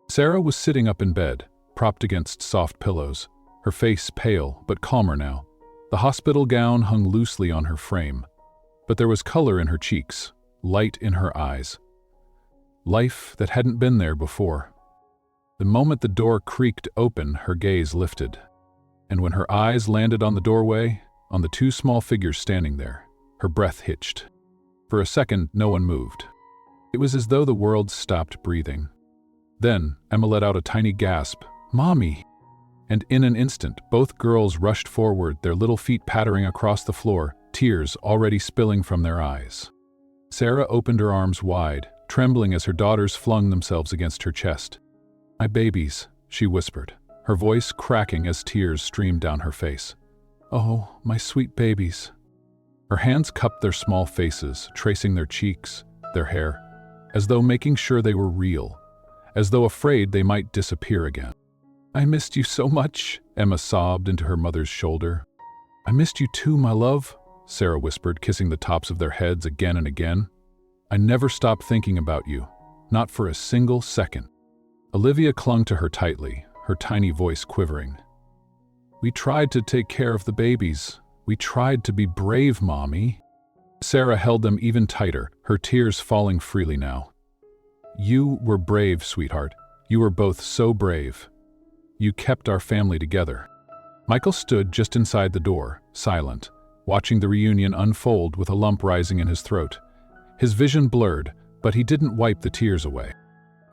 Sarah was sitting up in bed, propped against soft pillows, her face pale but calmer now. The hospital gown hung loosely on her frame, but there was color in her cheeks, light in her eyes. Life that hadn't been there before. The moment the door creaked open, her gaze lifted. and when her eyes landed on the doorway, on the two small figures standing there, her breath hitched. For a second, no one moved. It was as though the world stopped breathing. Then, Emma let out a tiny gasp, "Mommy!" And in an instant, both girls rushed forward, their little feet pattering across the floor, tears already spilling from their eyes. Sarah opened her arms wide, trembling as her daughters flung themselves against her chest. "My babies," she whispered, her voice cracking as tears streamed down her face. "Oh, my sweet babies." Her hands cupped their small faces, tracing their cheeks, their hair, as though making sure they were real, as though afraid they might disappear again. "I missed you so much," Emma sobbed into her mother's shoulder. "I missed you too, my love," Sarah whispered, kissing the tops of their heads again and again. "I never stopped thinking about you, not for a single second." Olivia clung to her tightly, her tiny voice quivering. "We tried to take care of the babies. We tried to be brave, Mommy." Sarah held them even tighter, her tears falling freely now. "You were brave, sweetheart. You were both so brave. You kept our family together." Michael stood just inside the door, silent, watching the reunion unfold with a lump rising in his throat. His vision blurred, but he didn't wipe the tears away.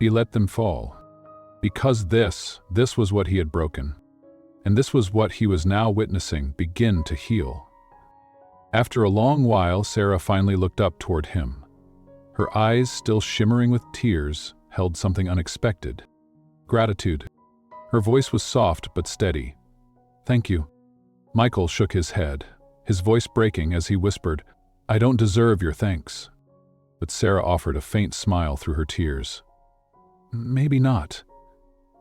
He let them fall. Because this was what he had broken. And this was what he was now witnessing begin to heal. After a long while, Sarah finally looked up toward him. Her eyes, still shimmering with tears, held something unexpected. Gratitude. Her voice was soft but steady. "Thank you." Michael shook his head, his voice breaking as he whispered, "I don't deserve your thanks." But Sarah offered a faint smile through her tears. "Maybe not.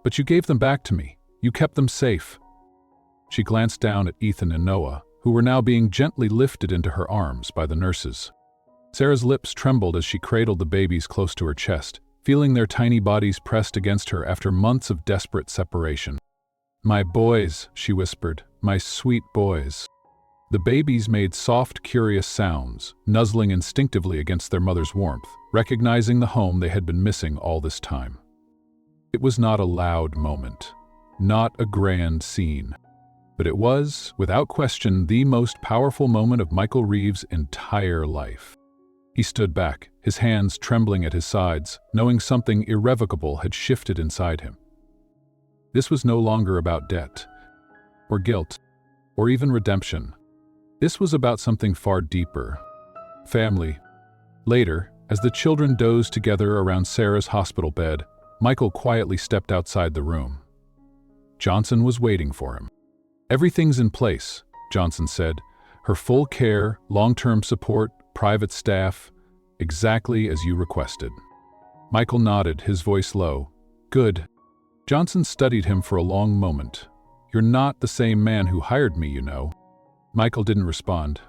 But you gave them back to me. You kept them safe." She glanced down at Ethan and Noah, who were now being gently lifted into her arms by the nurses. Sarah's lips trembled as she cradled the babies close to her chest, feeling their tiny bodies pressed against her after months of desperate separation. "My boys," she whispered, "my sweet boys." The babies made soft, curious sounds, nuzzling instinctively against their mother's warmth, recognizing the home they had been missing all this time. It was not a loud moment, not a grand scene, but it was, without question, the most powerful moment of Michael Reeves' entire life. He stood back, his hands trembling at his sides, knowing something irrevocable had shifted inside him. This was no longer about debt, or guilt, or even redemption. This was about something far deeper. Family. Later, as the children dozed together around Sarah's hospital bed, Michael quietly stepped outside the room. Johnson was waiting for him. "Everything's in place," Johnson said. "Her full care, long-term support, private staff, exactly as you requested." Michael nodded, his voice low. "Good." Johnson studied him for a long moment. "You're not the same man who hired me, you know." Michael didn't respond.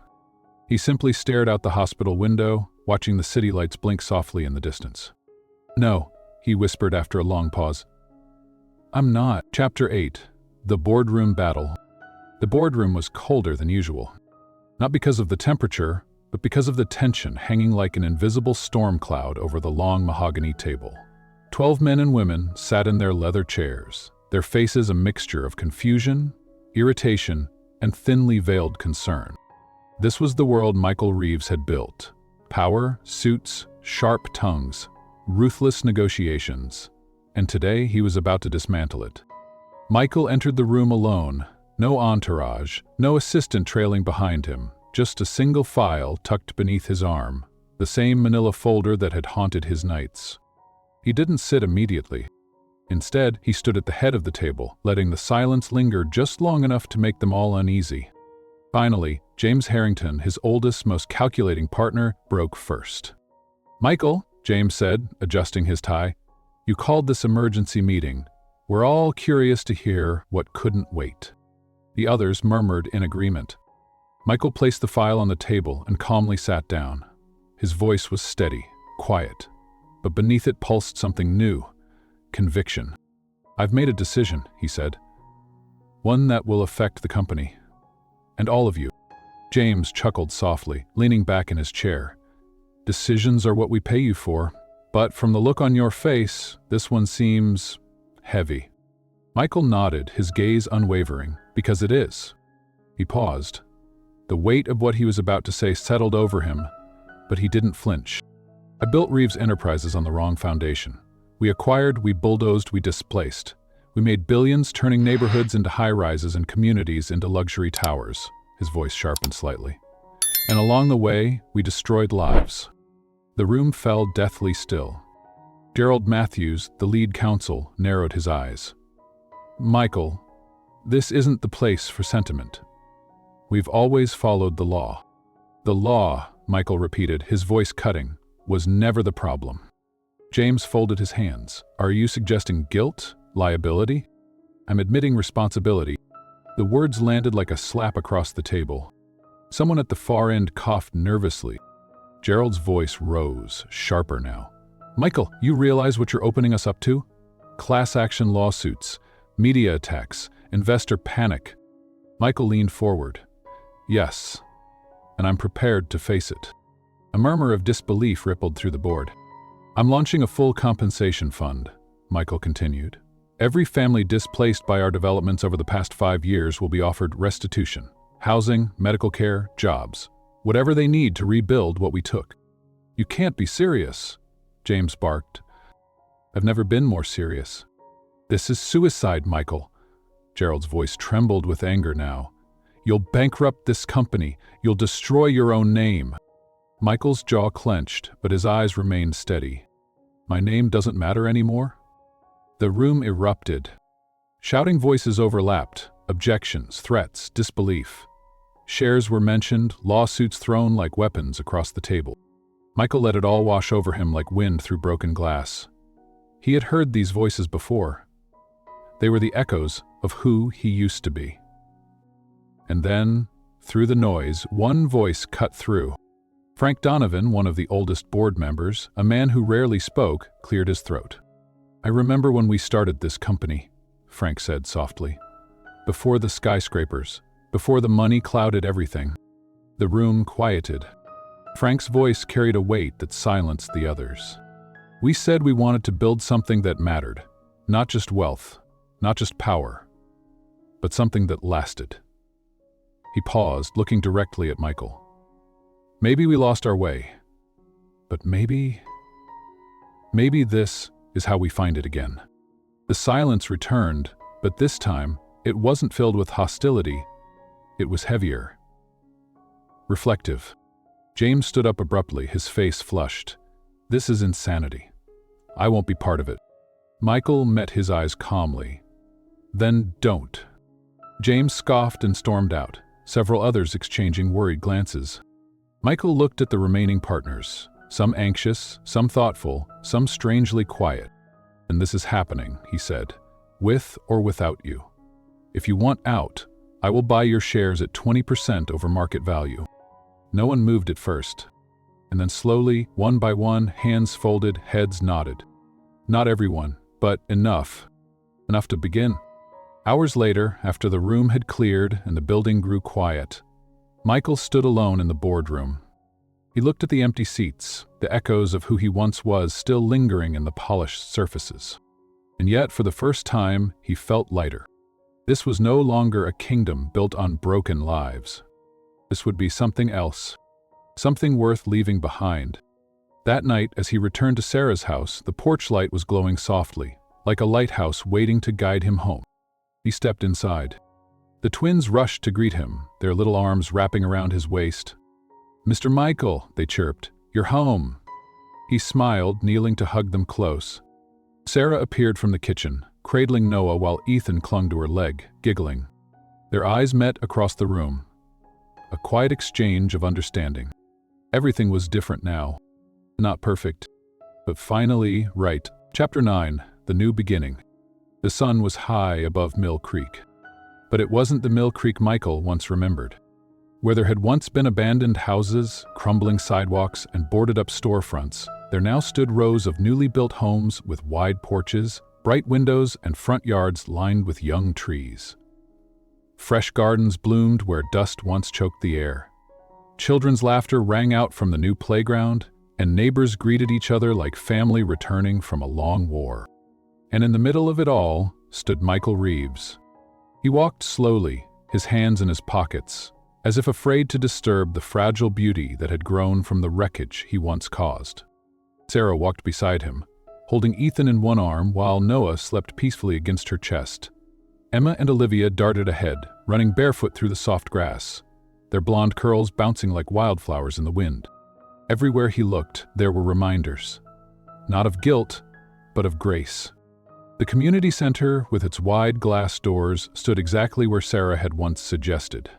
He simply stared out the hospital window, watching the city lights blink softly in the distance. "No," he whispered after a long pause. "I'm not." Chapter 8. The Boardroom Battle. The boardroom was colder than usual. Not because of the temperature, but because of the tension hanging like an invisible storm cloud over the long mahogany table. 12 men and women sat in their leather chairs, their faces a mixture of confusion, irritation, and thinly veiled concern. This was the world Michael Reeves had built. Power, suits, sharp tongues, ruthless negotiations. And today he was about to dismantle it. Michael entered the room alone, no entourage, no assistant trailing behind him, just a single file tucked beneath his arm, the same manila folder that had haunted his nights. He didn't sit immediately. Instead, he stood at the head of the table, letting the silence linger just long enough to make them all uneasy. Finally, James Harrington, his oldest, most calculating partner, broke first. "Michael," James said, adjusting his tie, "you called this emergency meeting. We're all curious to hear what couldn't wait." The others murmured in agreement. Michael placed the file on the table and calmly sat down. His voice was steady, quiet, but beneath it pulsed something new. Conviction. "I've made a decision," he said. "One that will affect the company. And all of you." James chuckled softly, leaning back in his chair. "Decisions are what we pay you for, but from the look on your face, this one seems heavy." Michael nodded, his gaze unwavering, Because it is. He paused. The weight of what he was about to say settled over him, but he didn't flinch. I built Reeves Enterprises on the wrong foundation. We acquired, we bulldozed, we displaced. We made billions, turning neighborhoods into high-rises and communities into luxury towers. His voice sharpened slightly. And along the way, we destroyed lives. The room fell deathly still. Gerald Matthews, the lead counsel, narrowed his eyes. Michael, this isn't the place for sentiment. We've always followed the law. The law, Michael repeated, his voice cutting, was never the problem. James folded his hands. Are you suggesting guilt? Liability? I'm admitting responsibility. The words landed like a slap across the table. Someone at the far end coughed nervously. Gerald's voice rose, sharper now. Michael, you realize what you're opening us up to? Class action lawsuits, media attacks, investor panic. Michael leaned forward. Yes, and I'm prepared to face it. A murmur of disbelief rippled through the board. I'm launching a full compensation fund, Michael continued. Every family displaced by our developments over the past 5 years will be offered restitution, housing, medical care, jobs, whatever they need to rebuild what we took. You can't be serious, James barked. I've never been more serious. This is suicide, Michael. Gerald's voice trembled with anger now. You'll bankrupt this company. You'll destroy your own name. Michael's jaw clenched, but his eyes remained steady. My name doesn't matter anymore? The room erupted. Shouting voices overlapped, objections, threats, disbelief. Shares were mentioned, lawsuits thrown like weapons across the table. Michael let it all wash over him like wind through broken glass. He had heard these voices before. They were the echoes of who he used to be. And then, through the noise, one voice cut through. Frank Donovan, one of the oldest board members, a man who rarely spoke, cleared his throat. I remember when we started this company, Frank said softly. Before the skyscrapers, before the money clouded everything. The room quieted. Frank's voice carried a weight that silenced the others. We said we wanted to build something that mattered, not just wealth, not just power, but something that lasted. He paused, looking directly at Michael. Maybe we lost our way, but maybe this is how we find it again. The silence returned, but this time, it wasn't filled with hostility. It was heavier. Reflective. James stood up abruptly, his face flushed. This is insanity. I won't be part of it. Michael met his eyes calmly. Then don't. James scoffed and stormed out, several others exchanging worried glances. Michael looked at the remaining partners, some anxious, some thoughtful, some strangely quiet. And this is happening, he said, with or without you. If you want out, I will buy your shares at 20% over market value. No one moved at first. And then slowly, one by one, hands folded, heads nodded. Not everyone, but enough. Enough to begin. Hours later, after the room had cleared and the building grew quiet, Michael stood alone in the boardroom. He looked at the empty seats, the echoes of who he once was still lingering in the polished surfaces. And yet, for the first time, he felt lighter. This was no longer a kingdom built on broken lives. This would be something else, something worth leaving behind. That night, as he returned to Sarah's house, the porch light was glowing softly, like a lighthouse waiting to guide him home. He stepped inside. The twins rushed to greet him, their little arms wrapping around his waist. "Mr. Michael," they chirped, "you're home." He smiled, kneeling to hug them close. Sarah appeared from the kitchen, cradling Noah while Ethan clung to her leg, giggling. Their eyes met across the room. A quiet exchange of understanding. Everything was different now. Not perfect, but finally right. Chapter 9, The New Beginning. The sun was high above Mill Creek. But it wasn't the Mill Creek Michael once remembered. Where there had once been abandoned houses, crumbling sidewalks, and boarded-up storefronts, there now stood rows of newly built homes with wide porches, bright windows, and front yards lined with young trees. Fresh gardens bloomed where dust once choked the air. Children's laughter rang out from the new playground, and neighbors greeted each other like family returning from a long war. And in the middle of it all stood Michael Reeves. He walked slowly, his hands in his pockets, as if afraid to disturb the fragile beauty that had grown from the wreckage he once caused. Sarah walked beside him, holding Ethan in one arm while Noah slept peacefully against her chest. Emma and Olivia darted ahead, running barefoot through the soft grass, their blonde curls bouncing like wildflowers in the wind. Everywhere he looked, there were reminders, not of guilt, but of grace. The community center, with its wide glass doors, stood exactly where Sarah had once suggested.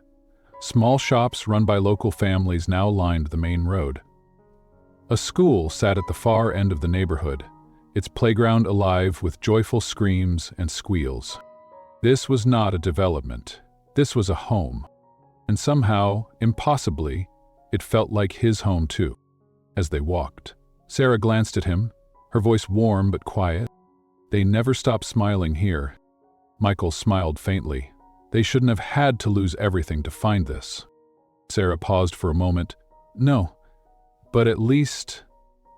Small shops run by local families now lined the main road. A school sat at the far end of the neighborhood, its playground alive with joyful screams and squeals. This was not a development. This was a home. And somehow, impossibly, it felt like his home too. As they walked, Sarah glanced at him, her voice warm but quiet. They never stopped smiling here. Michael smiled faintly. They shouldn't have had to lose everything to find this. Sarah paused for a moment. No, but at least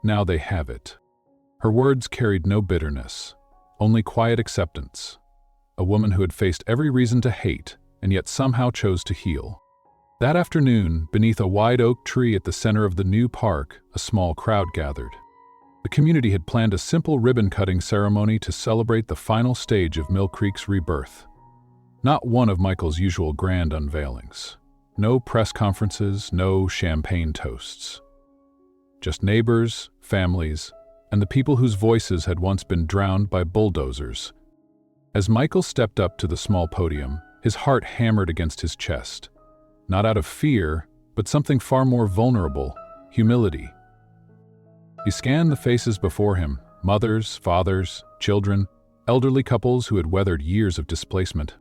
now they have it. Her words carried no bitterness, only quiet acceptance. A woman who had faced every reason to hate and yet somehow chose to heal. That afternoon, beneath a wide oak tree at the center of the new park, a small crowd gathered. The community had planned a simple ribbon-cutting ceremony to celebrate the final stage of Mill Creek's rebirth. Not one of Michael's usual grand unveilings. No press conferences, no champagne toasts. Just neighbors, families, and the people whose voices had once been drowned by bulldozers. As Michael stepped up to the small podium, his heart hammered against his chest. Not out of fear, but something far more vulnerable, humility. He scanned the faces before him, mothers, fathers, children, elderly couples who had weathered years of displacement.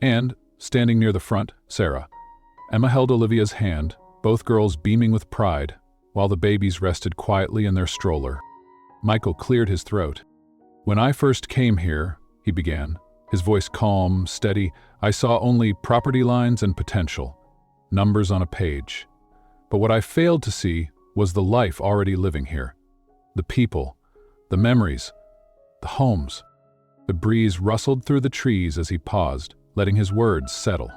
And, standing near the front, Sarah. Emma held Olivia's hand, both girls beaming with pride, while the babies rested quietly in their stroller. Michael cleared his throat. When I first came here, he began, his voice calm, steady, I saw only property lines and potential, numbers on a page. But what I failed to see was the life already living here. The people, the memories, the homes. The breeze rustled through the trees as he paused, letting his words settle.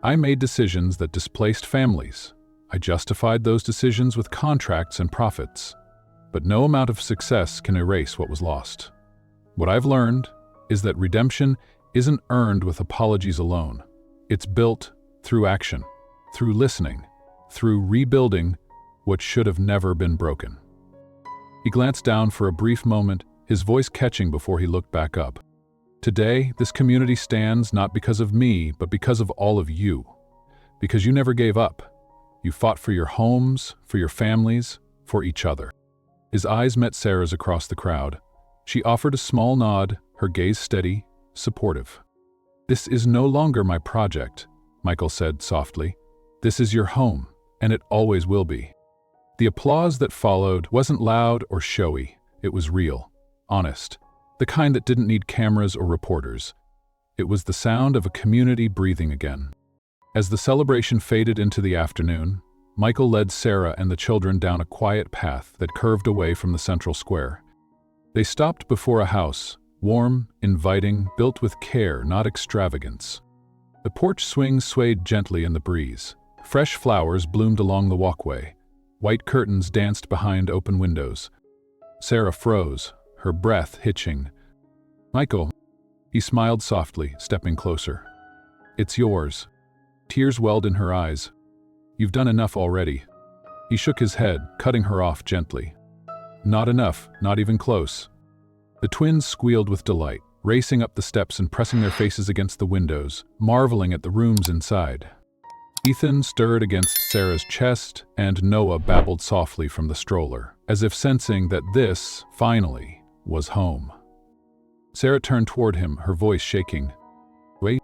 I made decisions that displaced families. I justified those decisions with contracts and profits. But no amount of success can erase what was lost. What I've learned is that redemption isn't earned with apologies alone. It's built through action, through listening, through rebuilding what should have never been broken. He glanced down for a brief moment, his voice catching before he looked back up. Today, this community stands not because of me, but because of all of you. Because you never gave up. You fought for your homes, for your families, for each other. His eyes met Sarah's across the crowd. She offered a small nod, her gaze steady, supportive. This is no longer my project, Michael said softly. This is your home, and it always will be. The applause that followed wasn't loud or showy. It was real, honest, the kind that didn't need cameras or reporters. It was the sound of a community breathing again. As the celebration faded into the afternoon, Michael led Sarah and the children down a quiet path that curved away from the central square. They stopped before a house, warm, inviting, built with care, not extravagance. The porch swing swayed gently in the breeze. Fresh flowers bloomed along the walkway. White curtains danced behind open windows. Sarah froze, her breath hitching. Michael, he smiled softly, stepping closer. It's yours. Tears welled in her eyes. You've done enough already. He shook his head, cutting her off gently. Not enough, not even close. The twins squealed with delight, racing up the steps and pressing their faces against the windows, marveling at the rooms inside. Ethan stirred against Sarah's chest, and Noah babbled softly from the stroller, as if sensing that this, finally, was home. Sarah turned toward him, her voice shaking. Wait.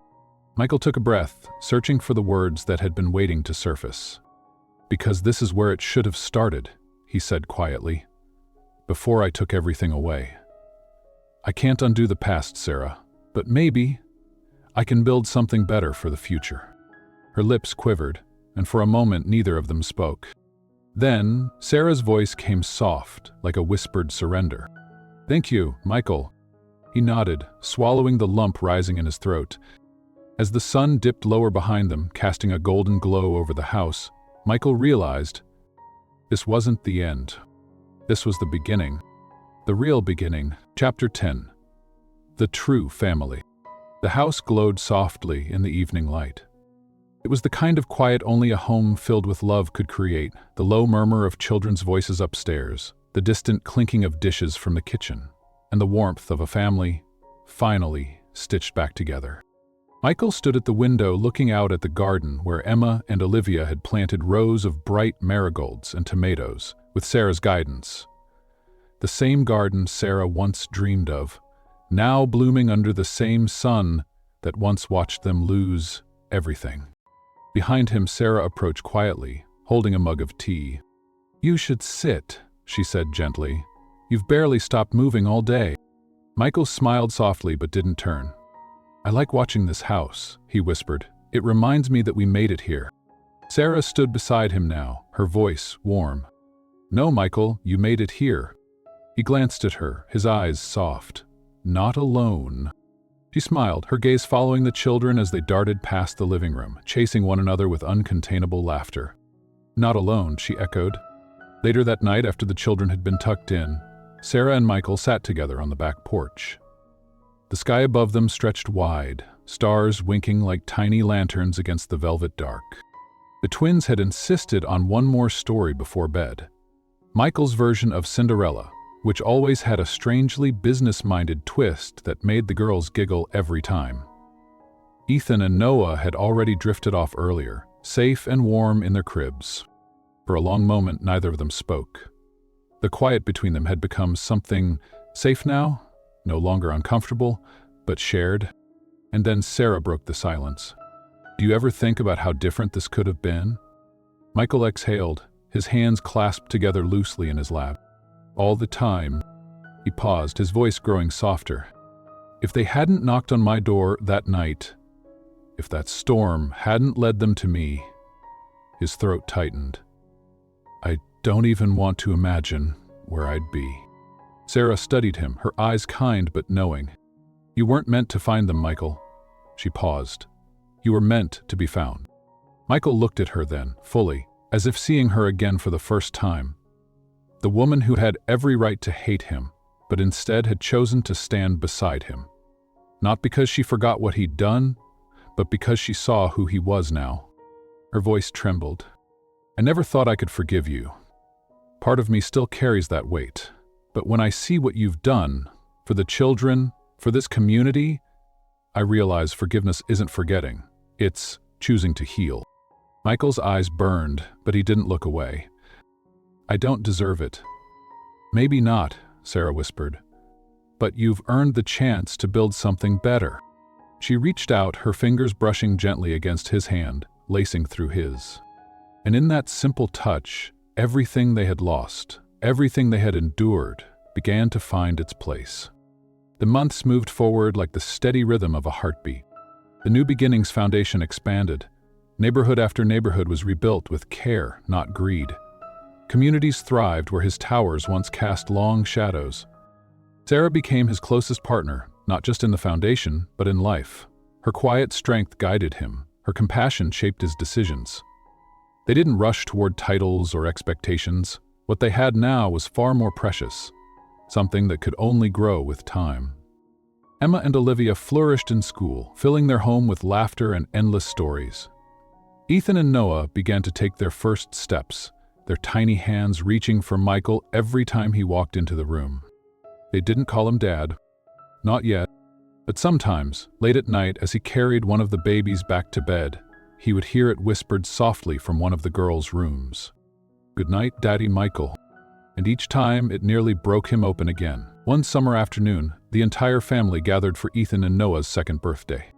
Michael took a breath, searching for the words that had been waiting to surface. Because this is where it should have started, he said quietly. Before I took everything away. I can't undo the past, Sarah, but maybe I can build something better for the future. Her lips quivered, and for a moment neither of them spoke. Then, Sarah's voice came soft, like a whispered surrender. Thank you, Michael. He nodded, swallowing the lump rising in his throat. As the sun dipped lower behind them, casting a golden glow over the house, Michael realized this wasn't the end. This was the beginning. The real beginning. Chapter 10. The True Family. The house glowed softly in the evening light. It was the kind of quiet only a home filled with love could create, the low murmur of children's voices upstairs, the distant clinking of dishes from the kitchen, and the warmth of a family finally stitched back together. Michael stood at the window looking out at the garden where Emma and Olivia had planted rows of bright marigolds and tomatoes, with Sarah's guidance. The same garden Sarah once dreamed of, now blooming under the same sun that once watched them lose everything. Behind him, Sarah approached quietly, holding a mug of tea. "You should sit," she said gently. "You've barely stopped moving all day." Michael smiled softly but didn't turn. "I like watching this house," he whispered. "It reminds me that we made it here." Sarah stood beside him now, her voice warm. "No, Michael, you made it here." He glanced at her, his eyes soft. "Not alone." She smiled, her gaze following the children as they darted past the living room, chasing one another with uncontainable laughter. "Not alone," she echoed. Later that night, after the children had been tucked in, Sarah and Michael sat together on the back porch. The sky above them stretched wide, stars winking like tiny lanterns against the velvet dark. The twins had insisted on one more story before bed. Michael's version of Cinderella, which always had a strangely business-minded twist that made the girls giggle every time. Ethan and Noah had already drifted off earlier, safe and warm in their cribs. For a long moment, neither of them spoke. The quiet between them had become something safe now, no longer uncomfortable, but shared. And then Sarah broke the silence. "Do you ever think about how different this could have been?" Michael exhaled, his hands clasped together loosely in his lap. "All the time." He paused, his voice growing softer. "If they hadn't knocked on my door that night, if that storm hadn't led them to me," his throat tightened. "I don't even want to imagine where I'd be." Sarah studied him, her eyes kind but knowing. "You weren't meant to find them, Michael." She paused. "You were meant to be found." Michael looked at her then, fully, as if seeing her again for the first time. The woman who had every right to hate him, but instead had chosen to stand beside him. Not because she forgot what he'd done, but because she saw who he was now. Her voice trembled. "I never thought I could forgive you. Part of me still carries that weight. But when I see what you've done, for the children, for this community, I realize forgiveness isn't forgetting. It's choosing to heal." Michael's eyes burned, but he didn't look away. "I don't deserve it." "Maybe not," Sarah whispered. "But you've earned the chance to build something better." She reached out, her fingers brushing gently against his hand, lacing through his. And in that simple touch, everything they had lost, everything they had endured, began to find its place. The months moved forward like the steady rhythm of a heartbeat. The New Beginnings Foundation expanded. Neighborhood after neighborhood was rebuilt with care, not greed. Communities thrived where his towers once cast long shadows. Sarah became his closest partner, not just in the foundation, but in life. Her quiet strength guided him. Her compassion shaped his decisions. They didn't rush toward titles or expectations. What they had now was far more precious, something that could only grow with time. Emma and Olivia flourished in school, filling their home with laughter and endless stories. Ethan and Noah began to take their first steps, their tiny hands reaching for Michael every time he walked into the room. They didn't call him Dad, not yet, but sometimes, late at night as he carried one of the babies back to bed, he would hear it whispered softly from one of the girls' rooms. "Good night, Daddy Michael." And each time it nearly broke him open again. One summer afternoon, the entire family gathered for Ethan and Noah's second birthday.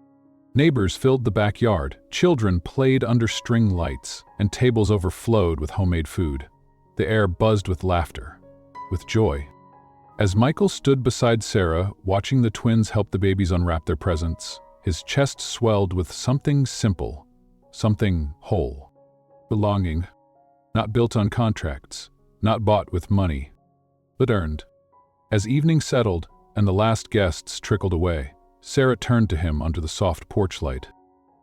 Neighbors filled the backyard, children played under string lights, and tables overflowed with homemade food. The air buzzed with laughter, with joy. As Michael stood beside Sarah, watching the twins help the babies unwrap their presents, his chest swelled with something simple, something whole. Belonging. Not built on contracts, not bought with money, but earned. As evening settled and the last guests trickled away, Sarah turned to him under the soft porch light.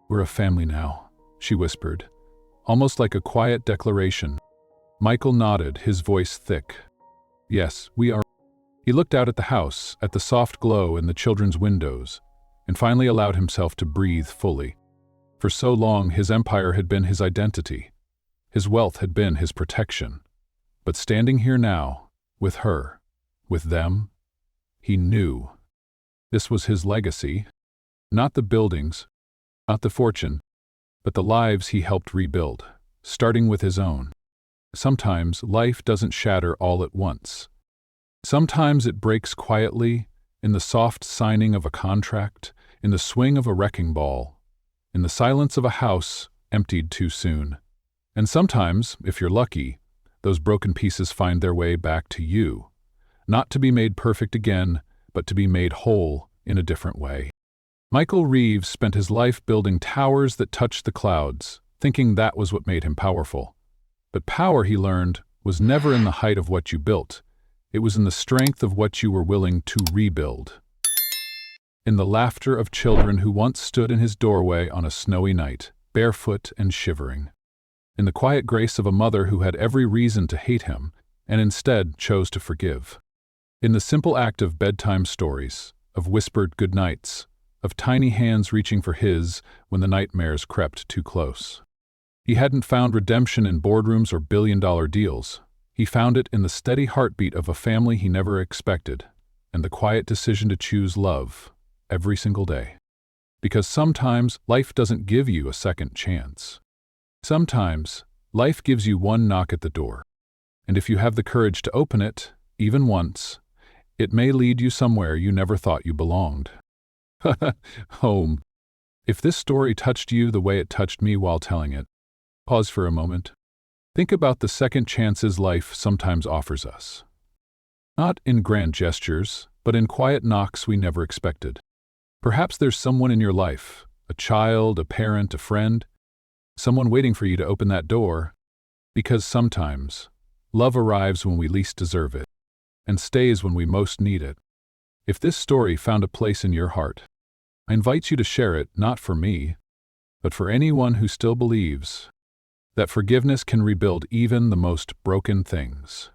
"We're a family now," she whispered, almost like a quiet declaration. Michael nodded, his voice thick. "Yes, we are." He looked out at the house, at the soft glow in the children's windows, and finally allowed himself to breathe fully. For so long, his empire had been his identity. His wealth had been his protection. But standing here now, with her, with them, he knew. This was his legacy. Not the buildings, not the fortune, but the lives he helped rebuild, starting with his own. Sometimes life doesn't shatter all at once. Sometimes it breaks quietly, in the soft signing of a contract, in the swing of a wrecking ball, in the silence of a house emptied too soon. And sometimes, if you're lucky, those broken pieces find their way back to you, not to be made perfect again, but to be made whole in a different way. Michael Reeves spent his life building towers that touched the clouds, thinking that was what made him powerful. But power, he learned, was never in the height of what you built. It was in the strength of what you were willing to rebuild. In the laughter of children who once stood in his doorway on a snowy night, barefoot and shivering. In the quiet grace of a mother who had every reason to hate him, and instead chose to forgive. In the simple act of bedtime stories, of whispered goodnights, of tiny hands reaching for his when the nightmares crept too close. He hadn't found redemption in boardrooms or billion-dollar deals. He found it in the steady heartbeat of a family he never expected, and the quiet decision to choose love every single day. Because sometimes life doesn't give you a second chance. Sometimes life gives you one knock at the door, and if you have the courage to open it, even once, it may lead you somewhere you never thought you belonged. Home. If this story touched you the way it touched me while telling it, pause for a moment. Think about the second chances life sometimes offers us. Not in grand gestures, but in quiet knocks we never expected. Perhaps there's someone in your life, a child, a parent, a friend, someone waiting for you to open that door, because sometimes love arrives when we least deserve it, and stays when we most need it. If this story found a place in your heart, I invite you to share it, not for me, but for anyone who still believes that forgiveness can rebuild even the most broken things.